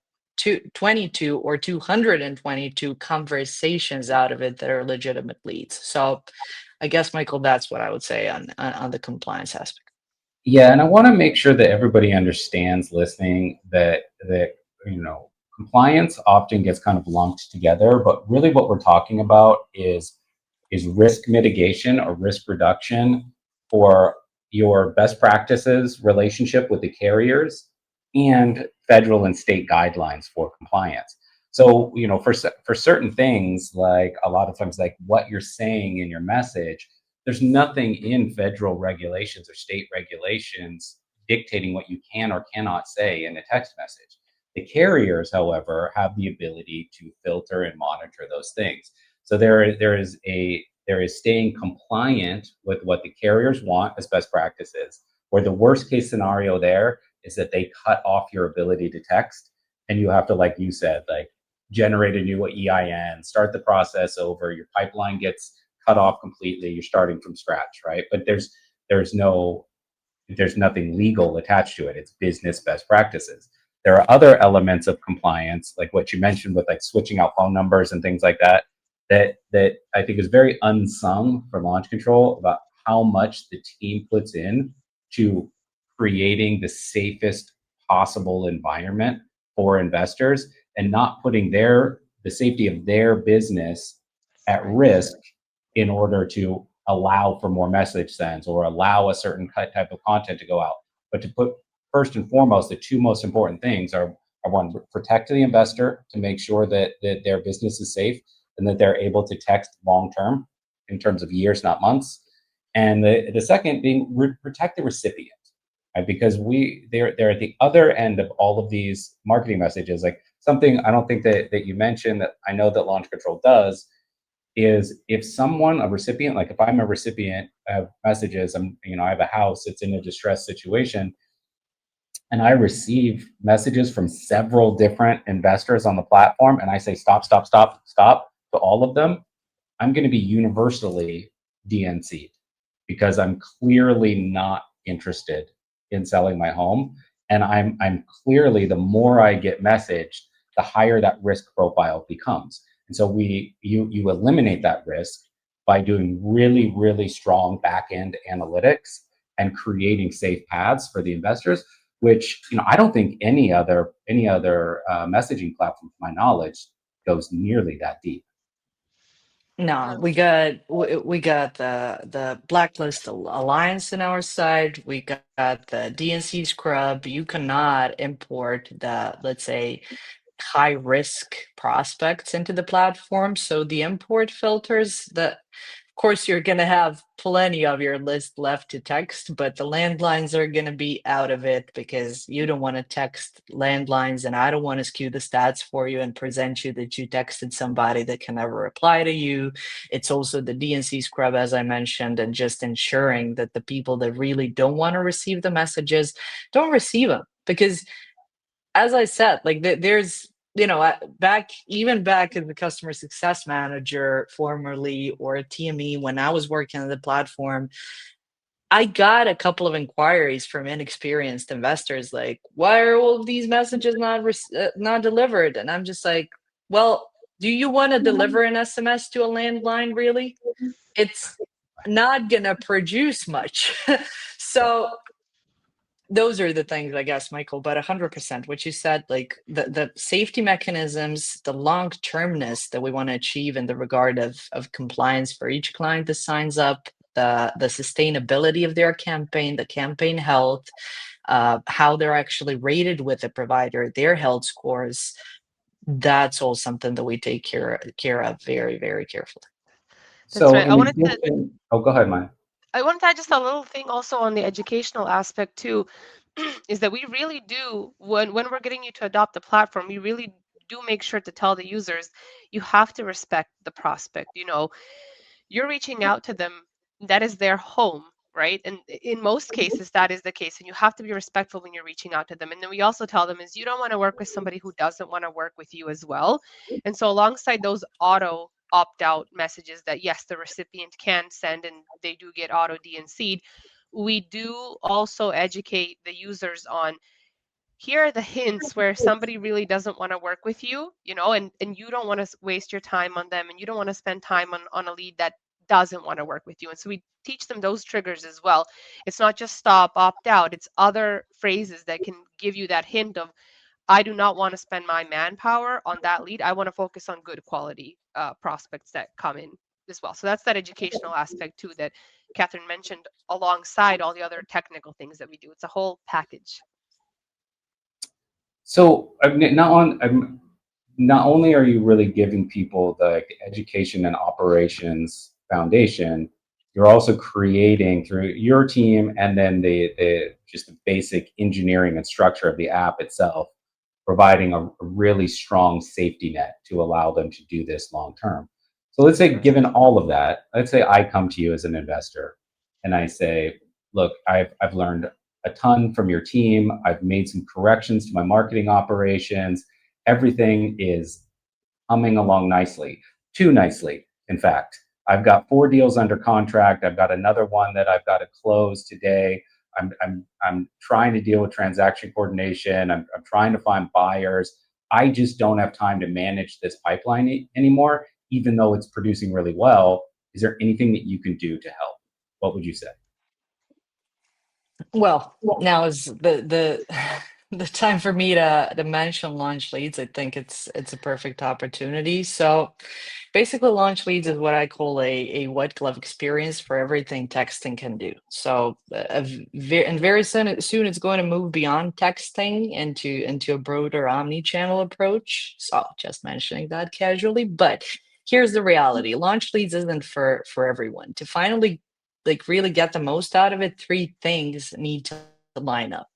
Speaker 2: 22 or 222 conversations out of it that are legitimate leads. So I guess, Michael, that's what I would say on the compliance aspect.
Speaker 1: Yeah, and I want to make sure that everybody understands listening that compliance often gets kind of lumped together, but really what we're talking about is risk mitigation or risk reduction for your best practices relationship with the carriers and federal and state guidelines for compliance. So, for certain things, like a lot of times, like what you're saying in your message, there's nothing in federal regulations or state regulations dictating what you can or cannot say in a text message. The carriers, however, have the ability to filter and monitor those things. So there is staying compliant with what the carriers want as best practices, where the worst case scenario there is that they cut off your ability to text, and you have to, like you said, like generate a new EIN, start the process over, your pipeline gets cut off completely, you're starting from scratch, right? But there's nothing legal attached to it. It's business best practices. There are other elements of compliance, like what you mentioned with like switching out phone numbers and things like that, that I think is very unsung for launch control about how much the team puts in to creating the safest possible environment for investors and not putting the safety of their business at risk in order to allow for more message sends or allow a certain type of content to go out. But to put first and foremost, the two most important things are one, protect the investor to make sure that their business is safe and that they're able to text long term in terms of years, not months. And the second being protect the recipient, right? Because they're at the other end of all of these marketing messages. Like something I don't think that you mentioned that I know that Launch Control does is if someone, a recipient, like if I'm a recipient of messages, I have a house, it's in a distressed situation, and I receive messages from several different investors on the platform, and I say stop, stop, stop, stop to all of them, I'm going to be universally DNC'd because I'm clearly not interested in selling my home, and I'm clearly, the more I get messaged, the higher that risk profile becomes. And so you eliminate that risk by doing really, really strong back end analytics and creating safe paths for the investors, which I don't think any other messaging platform, to my knowledge, goes nearly that deep.
Speaker 2: No, we got the Blacklist Alliance in our side. We got the DNC scrub. You cannot import the, let's say, high risk prospects into the platform. So the import filters, of course, you're going to have plenty of your list left to text, but the landlines are going to be out of it because you don't want to text landlines, and I don't want to skew the stats for you and present you that you texted somebody that can never reply to you. It's also the DNC scrub, as I mentioned, and just ensuring that the people that really don't want to receive the messages don't receive them. Because as I said, like there's back as a customer success manager formerly, or a TME, when I was working on the platform, I got a couple of inquiries from inexperienced investors, like, why are all of these messages not delivered? And I'm just like, well, do you want to deliver an SMS to a landline? Really? It's not gonna produce much. So those are the things, I guess, Michael, but 100% what you said, like the safety mechanisms, the long-termness that we want to achieve in the regard of compliance for each client that signs up, the sustainability of their campaign, the campaign health, how they're actually rated with the provider, their health scores, that's all something that we take care of very, very carefully.
Speaker 3: That's
Speaker 1: So
Speaker 3: right.
Speaker 1: in addition, oh, go ahead, Maya.
Speaker 3: I wanted to add just a little thing also on the educational aspect too, is that we really do, when we're getting you to adopt the platform, we really do make sure to tell the users, you have to respect the prospect. You know, you're reaching out to them, that is their home, right? And in most cases, that is the case. And you have to be respectful when you're reaching out to them. And then we also tell them is you don't want to work with somebody who doesn't want to work with you as well. And so alongside those auto opt-out messages that yes, the recipient can send and they do get auto DNC'd, we do also educate the users on here are the hints where somebody really doesn't want to work with you, you know, and you don't want to waste your time on them and you don't want to spend time on a lead that doesn't want to work with you. And so we teach them those triggers as well. It's not just stop, opt out, it's other phrases that can give you that hint of, I do not want to spend my manpower on that lead. I want to focus on good quality prospects that come in as well. So that's that educational aspect too that Catherine mentioned alongside all the other technical things that we do. It's a whole package.
Speaker 1: So not only are you really giving people the education and operations foundation, you're also creating through your team and then the just the basic engineering and structure of the app itself, providing a really strong safety net to allow them to do this long term. So let's say, given all of that, let's say I come to you as an investor and I say, look, I've learned a ton from your team. I've made some corrections to my marketing operations. Everything is humming along nicely, too nicely, in fact. I've got 4 deals under contract. I've got another one that I've got to close today. I'm trying to deal with transaction coordination. I'm trying to find buyers. I just don't have time to manage this pipeline anymore, even though it's producing really well. Is there anything that you can do to help? What would you say?
Speaker 2: Well, now is the the time for me to mention launch leads. I think it's a perfect opportunity. So basically, launch leads is what I call a white glove experience for everything texting can do. So and very soon it's going to move beyond texting into a broader omni-channel approach. So just mentioning that casually, but here's the reality: launch leads isn't for everyone. To finally like really get the most out of it, 3 things need to line up.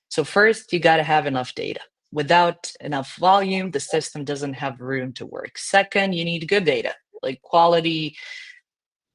Speaker 2: So first, you got to have enough data. Without enough volume, the system doesn't have room to work. Second, you need good data, like quality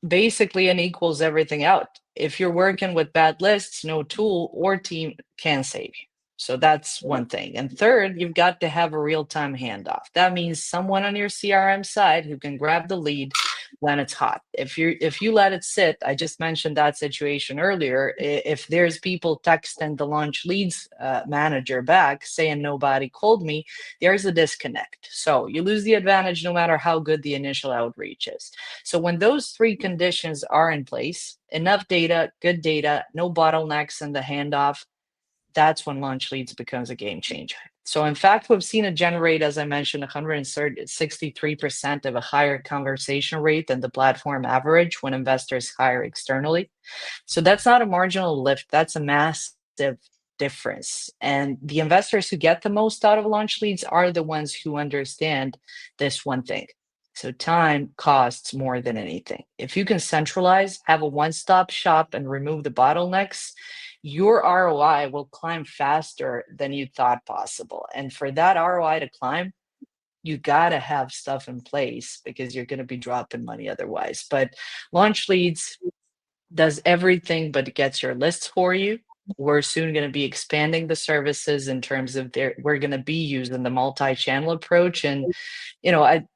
Speaker 2: basically and equals everything out. If you're working with bad lists, no tool or team can save you. So that's one thing. And third, you've got to have a real-time handoff. That means someone on your CRM side who can grab the lead when it's hot. If you let it sit, I just mentioned that situation earlier. If there's people texting the launch leads manager back saying nobody called me, there's a disconnect. So you lose the advantage no matter how good the initial outreach is. So when those 3 conditions are in place, enough data, good data, no bottlenecks in the handoff, that's when launch leads becomes a game changer. So in fact, we've seen it generate, as I mentioned, 163% of a higher conversation rate than the platform average when investors hire externally. So that's not a marginal lift, that's a massive difference. And the investors who get the most out of launch leads are the ones who understand this one thing. So time costs more than anything. If you can centralize, have a one-stop shop and remove the bottlenecks, your ROI will climb faster than you thought possible. And for that ROI to climb, you got to have stuff in place because you're going to be dropping money otherwise. But launch leads does everything but gets your lists for you. We're soon going to be expanding the services in terms of we're going to be using the multi-channel approach. And, I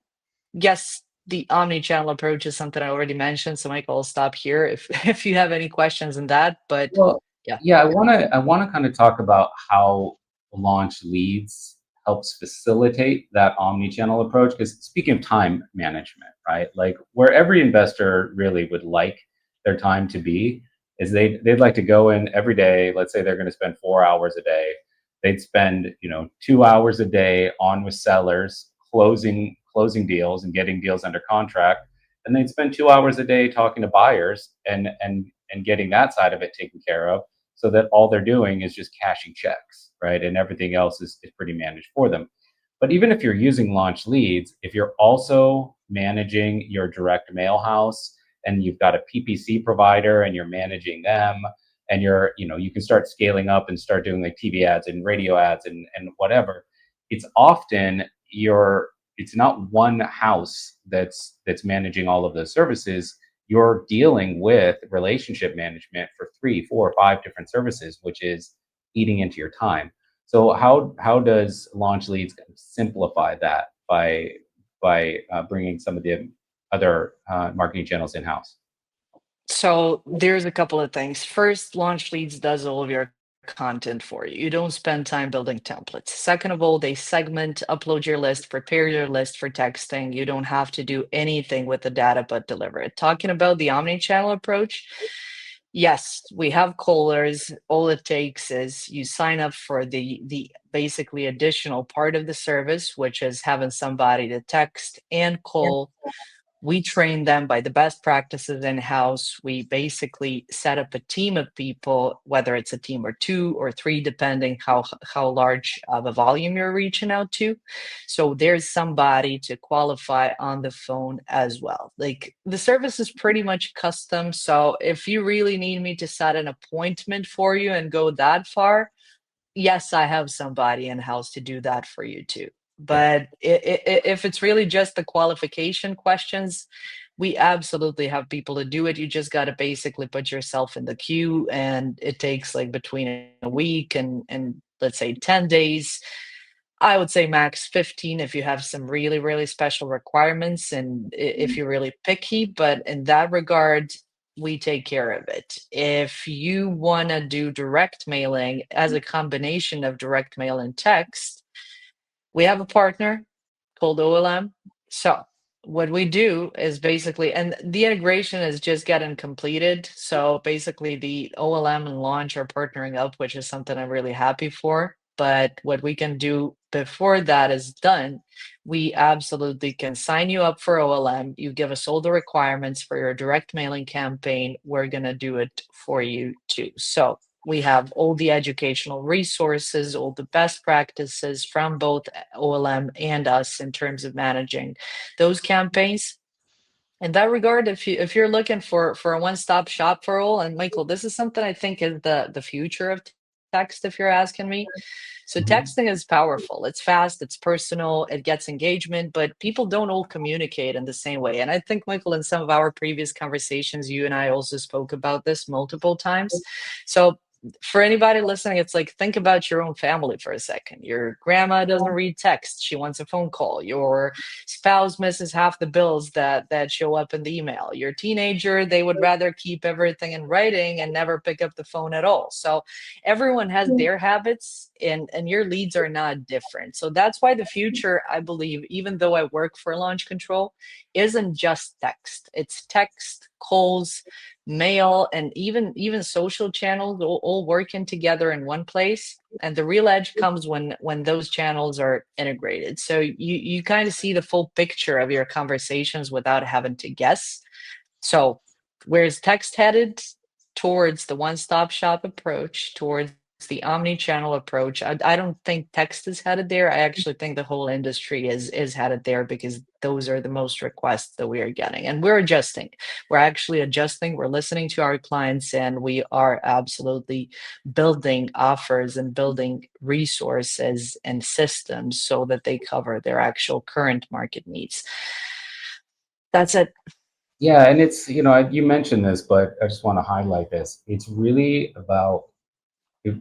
Speaker 2: guess the omni-channel approach is something I already mentioned. So Michael, I'll stop here if you have any questions on that. But
Speaker 1: Well,
Speaker 2: yeah.
Speaker 1: yeah, I want to kind of talk about how launch leads helps facilitate that omni-channel approach. Because speaking of time management, right? Like where every investor really would like their time to be is they'd like to go in every day. Let's say they're going to spend 4 hours a day. They'd spend 2 hours a day on with sellers, closing deals and getting deals under contract, and they'd spend 2 hours a day talking to buyers and getting that side of it taken care of, so that all they're doing is just cashing checks, right? And everything else is pretty managed for them. But even if you're using launch leads, if you're also managing your direct mail house and you've got a PPC provider and you're managing them, and you can start scaling up and start doing like TV ads and radio ads and whatever, it's often it's not one house that's managing all of those services. You're dealing with relationship management for 3, 4, 5 different services, which is eating into your time. So how does Launch Leads simplify that by bringing some of the other marketing channels in house?
Speaker 2: So there's a couple of things. First, Launch Leads does all of your content for you. You don't spend time building templates. Second of all, they segment, upload your list, prepare your list for texting. You don't have to do anything with the data but deliver it. Talking about the omni-channel approach, yes, we have callers. All it takes is you sign up for the basically additional part of the service, which is having somebody to text and call. We train them by the best practices in house. We basically set up a team of people, whether it's a team or 2 or 3, depending how large of a volume you're reaching out to. So there's somebody to qualify on the phone as well. Like, the service is pretty much custom. So if you really need me to set an appointment for you and go that far, yes, I have somebody in house to do that for you too. But if it's really just the qualification questions, we absolutely have people to do it. You just got to basically put yourself in the queue, and it takes like between a week and let's say 10 days. I would say max 15 if you have some really, really special requirements and if you're really picky. But in that regard, we take care of it. If you want to do direct mailing as a combination of direct mail and text, we have a partner called OLM. So what we do is basically, and the integration is just getting completed. So basically, the OLM and launch are partnering up, which is something I'm really happy for. But what we can do before that is done, we absolutely can sign you up for OLM. You give us all the requirements for your direct mailing campaign. We're going to do it for you too. So we have all the educational resources, all the best practices from both OLM and us in terms of managing those campaigns. In that regard, if you're looking for a one-stop shop for all, and Michael, this is something I think is the future of text, if you're asking me. So
Speaker 1: Mhm.
Speaker 2: texting is powerful. It's fast, it's personal, it gets engagement, but people don't all communicate in the same way. And I think, Michael, in some of our previous conversations, you and I also spoke about this multiple times. So for anybody listening, it's like, think about your own family for a second. Your grandma doesn't read text, she wants a phone call. Your spouse misses half the bills that show up in the email. Your teenager, they would rather keep everything in writing and never pick up the phone at all. So everyone has their habits, and your leads are not different. So that's why the future, I believe, even though I work for launch control, isn't just text. It's text, calls, mail, and even social channels all working together in one place. And the real edge comes when those channels are integrated. So you kind of see the full picture of your conversations without having to guess. So where's text headed? Towards the one-stop shop approach, towards the omni-channel approach. I don't think text is headed there. I actually think the whole industry is headed there, because those are the most requests that we are getting. And we're adjusting. We're actually adjusting. We're listening to our clients, and we are absolutely building offers and building resources and systems so that they cover their actual current market needs. That's it.
Speaker 1: Yeah, and it's, you mentioned this, but I just want to highlight this. It's really about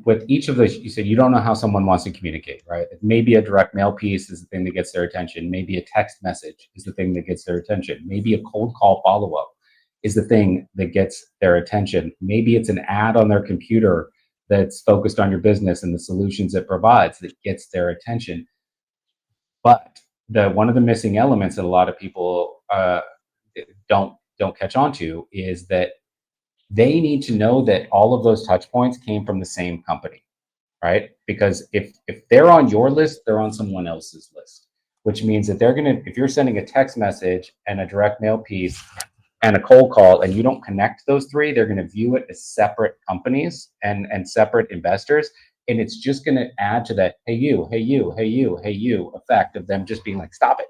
Speaker 1: with each of those. You said you don't know how someone wants to communicate, right? Maybe a direct mail piece is the thing that gets their attention. Maybe a text message is the thing that gets their attention. Maybe a cold call follow-up is the thing that gets their attention. Maybe it's an ad on their computer that's focused on your business and the solutions it provides that gets their attention. But the one of the missing elements that a lot of people don't catch on to is that they need to know that all of those touch points came from the same company, right? Because if they're on your list, they're on someone else's list, which means that if you're sending a text message and a direct mail piece and a cold call and you don't connect those three, they're going to view it as separate companies and separate investors. And it's just going to add to that, hey, you, hey, you, hey, you, hey, you effect of them just being like, stop it,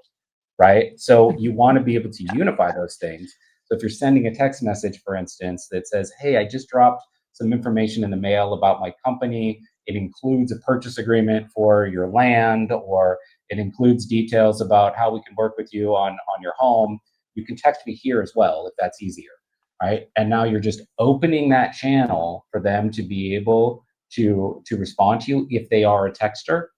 Speaker 1: right? So you want to be able to unify those things. So if you're sending a text message, for instance, that says, hey, I just dropped some information in the mail about my company. It includes a purchase agreement for your land, or it includes details about how we can work with you on your home. You can text me here as well if that's easier, right? And now you're just opening that channel for them to be able to respond to you if they are a texter,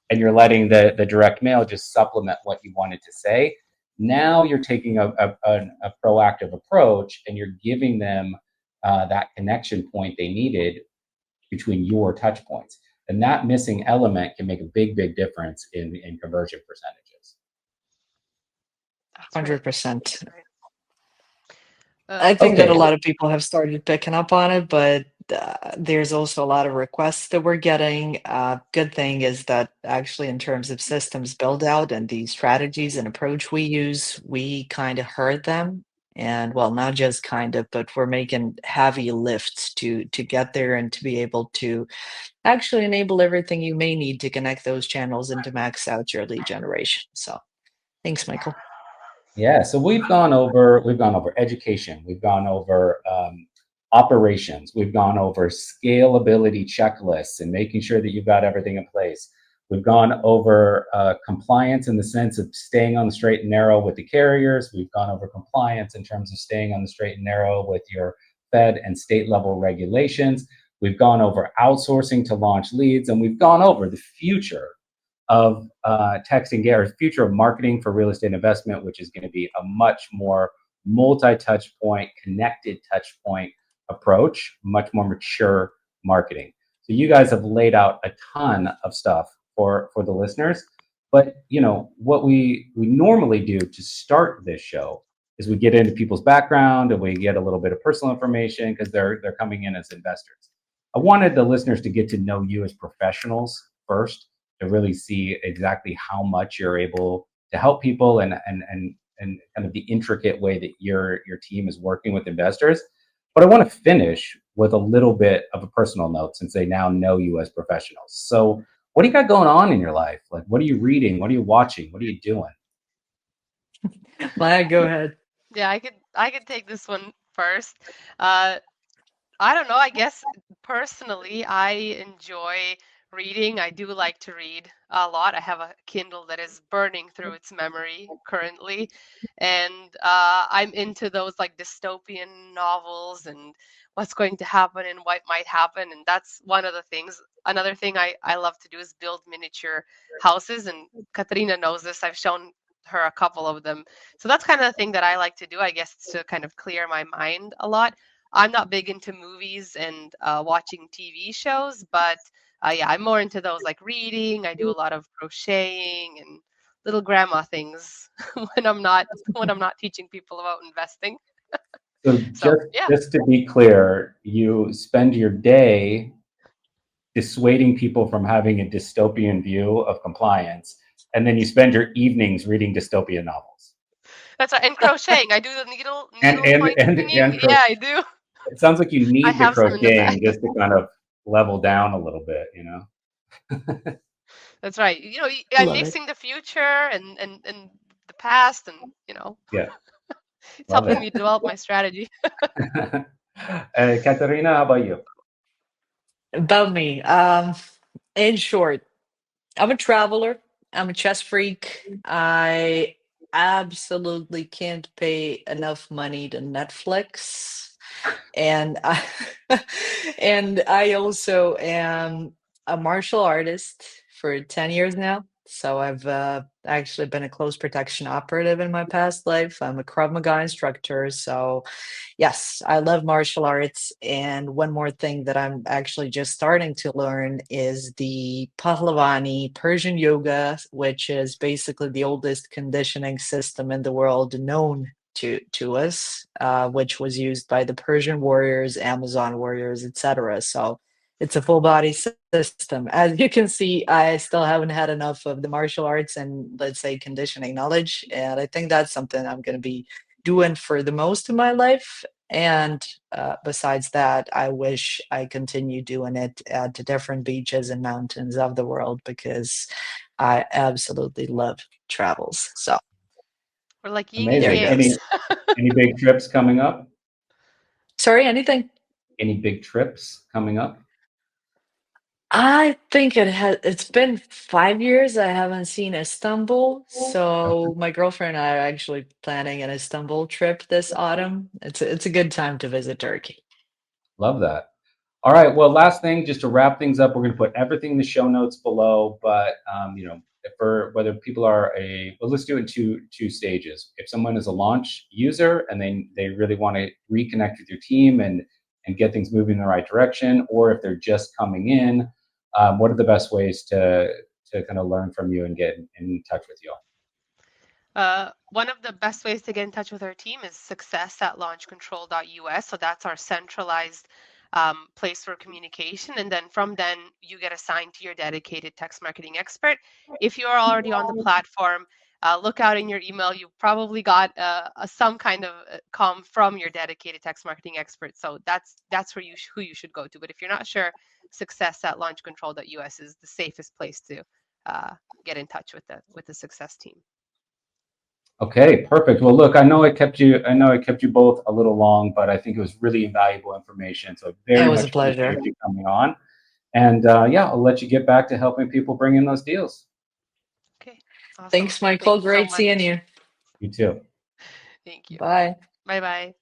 Speaker 1: and you're letting the direct mail just supplement what you wanted to say. Now you're taking a proactive approach, and you're giving them that connection point they needed between your touch points. And that missing element can make a big difference in conversion percentages.
Speaker 3: That's right.
Speaker 2: 100%.
Speaker 3: Right.
Speaker 2: I think that a
Speaker 1: Okay.
Speaker 2: lot of people have started picking up on it, but there's also a lot of requests that we're getting. Good thing is that actually, in terms of systems build out and the strategies and approach we use, we kind of heard them. And well, not just kind of, but we're making heavy lifts to get there and to be able to actually enable everything you may need to connect those channels and to max out your lead generation. So thanks, Michael.
Speaker 1: Yeah, so we've gone over education, we've gone over operations, we've gone over scalability checklists and making sure that you've got everything in place. We've gone over compliance in the sense of staying on the straight and narrow with the carriers. We've gone over compliance in terms of staying on the straight and narrow with your Fed and state level regulations. We've gone over outsourcing to launch leads, and we've gone over the future of texting or future of marketing for real estate investment, which is going to be a much more multi-touch point, connected touch point approach, much more mature marketing. So you guys have laid out a ton of stuff for the listeners. But what we normally do to start this show is we get into people's background and we get a little bit of personal information because they're coming in as investors. I wanted the listeners to get to know you as professionals first, to really see exactly how much you're able to help people and kind of the intricate way that your team is working with investors. But I want to finish with a little bit of a personal note since they now know you as professionals. So what do you got going on in your life? Like, what are you reading? What are you watching? What are you doing?
Speaker 2: Maya, go ahead.
Speaker 3: Yeah, I could take this one first. Uh, I don't know. I guess personally, I enjoy reading. I do like to read a lot. I have a Kindle that is burning through its memory currently, and I'm into those like dystopian novels and what's going to happen and what might happen. And that's one of the things. Another thing I love to do is build miniature houses, and Katarina knows this. I've shown her a couple of them. So that's kind of the thing that I like to do. I guess it's to kind of clear my mind a lot. I'm not big into movies and watching TV shows, but yeah, I'm more into those like reading. I do a lot of crocheting and little grandma things when I'm not teaching people about investing.
Speaker 1: So
Speaker 3: So
Speaker 1: just
Speaker 3: yeah,
Speaker 1: just to be clear, you spend your day dissuading people from having a dystopian view of compliance, and then you spend your evenings reading dystopian novels.
Speaker 3: that's right. And crocheting, I do the needle
Speaker 1: And
Speaker 3: needle
Speaker 1: and and
Speaker 3: pointing.
Speaker 1: and
Speaker 3: Yeah, I do.
Speaker 1: it sounds like you
Speaker 3: I
Speaker 1: need the
Speaker 3: have some in the
Speaker 1: crocheting
Speaker 3: bag.
Speaker 1: just to kind of level down a little bit,
Speaker 3: That's right. I'm
Speaker 2: Love it.
Speaker 3: mixing the future and the past, and
Speaker 1: Yeah,
Speaker 3: it's
Speaker 1: love
Speaker 3: helping
Speaker 1: it.
Speaker 3: me develop my strategy.
Speaker 1: Katarina, how about you?
Speaker 2: About me, in short, I'm a traveler. I'm a chess freak. I absolutely can't pay enough money to Netflix. And I and I also am a martial artist for 10 years now. So I've actually been a close protection operative in my past life. I'm a Krav Maga instructor. So yes, I love martial arts. And one more thing that I'm actually just starting to learn is the Pahlavani Persian yoga, which is basically the oldest conditioning system in the world known to us, which was used by the Persian warriors, Amazon warriors, etc. So it's a full body system. As you can see, I still haven't had enough of the martial arts and, let's say, conditioning knowledge, and I think that's something I'm going to be doing for the most of my life. And besides that, I wish I continue doing it at the different beaches and mountains of the world, because I absolutely love travels. So
Speaker 3: We're like yin and
Speaker 2: there
Speaker 1: Amazing.
Speaker 2: goes.
Speaker 1: Any big trips coming up?
Speaker 2: Sorry, anything?
Speaker 1: Any big trips coming up?
Speaker 2: I think it's been 5 years I haven't seen Istanbul, so my girlfriend and I are actually planning an Istanbul trip this autumn. It's a good time to visit Turkey.
Speaker 1: Love that. All right. Well, last thing, just to wrap things up, we're going to put everything in the show notes below. But for whether people are let's do it in two stages. If someone is a launch user and they really want to reconnect with your team and get things moving in the right direction, or if they're just coming in, what are the best ways to kind of learn from you and get in touch with you all?
Speaker 3: One of the best ways to get in touch with our team is success@launchcontrol.us. So that's our centralized place for communication. And then from then, you get assigned to your dedicated text marketing expert. If you're already on the platform, look out in your email. You probably got some kind of comm from your dedicated text marketing expert. So that's who you should go to. But if you're not sure, success@launchcontrol.us is the safest place to get in touch with the success team.
Speaker 1: Okay, perfect. Well, look, I know I kept you both a little long, but I think it was really invaluable information. So very
Speaker 2: was a
Speaker 1: much
Speaker 2: pleasure.
Speaker 1: appreciate you coming on. And I'll let you get back to helping people bring in those deals.
Speaker 3: Okay. Awesome.
Speaker 2: Thanks, Michael.
Speaker 3: Thank you so
Speaker 2: Great seeing
Speaker 3: much.
Speaker 2: you.
Speaker 1: You too.
Speaker 3: Thank you.
Speaker 2: Bye.
Speaker 3: Bye-bye.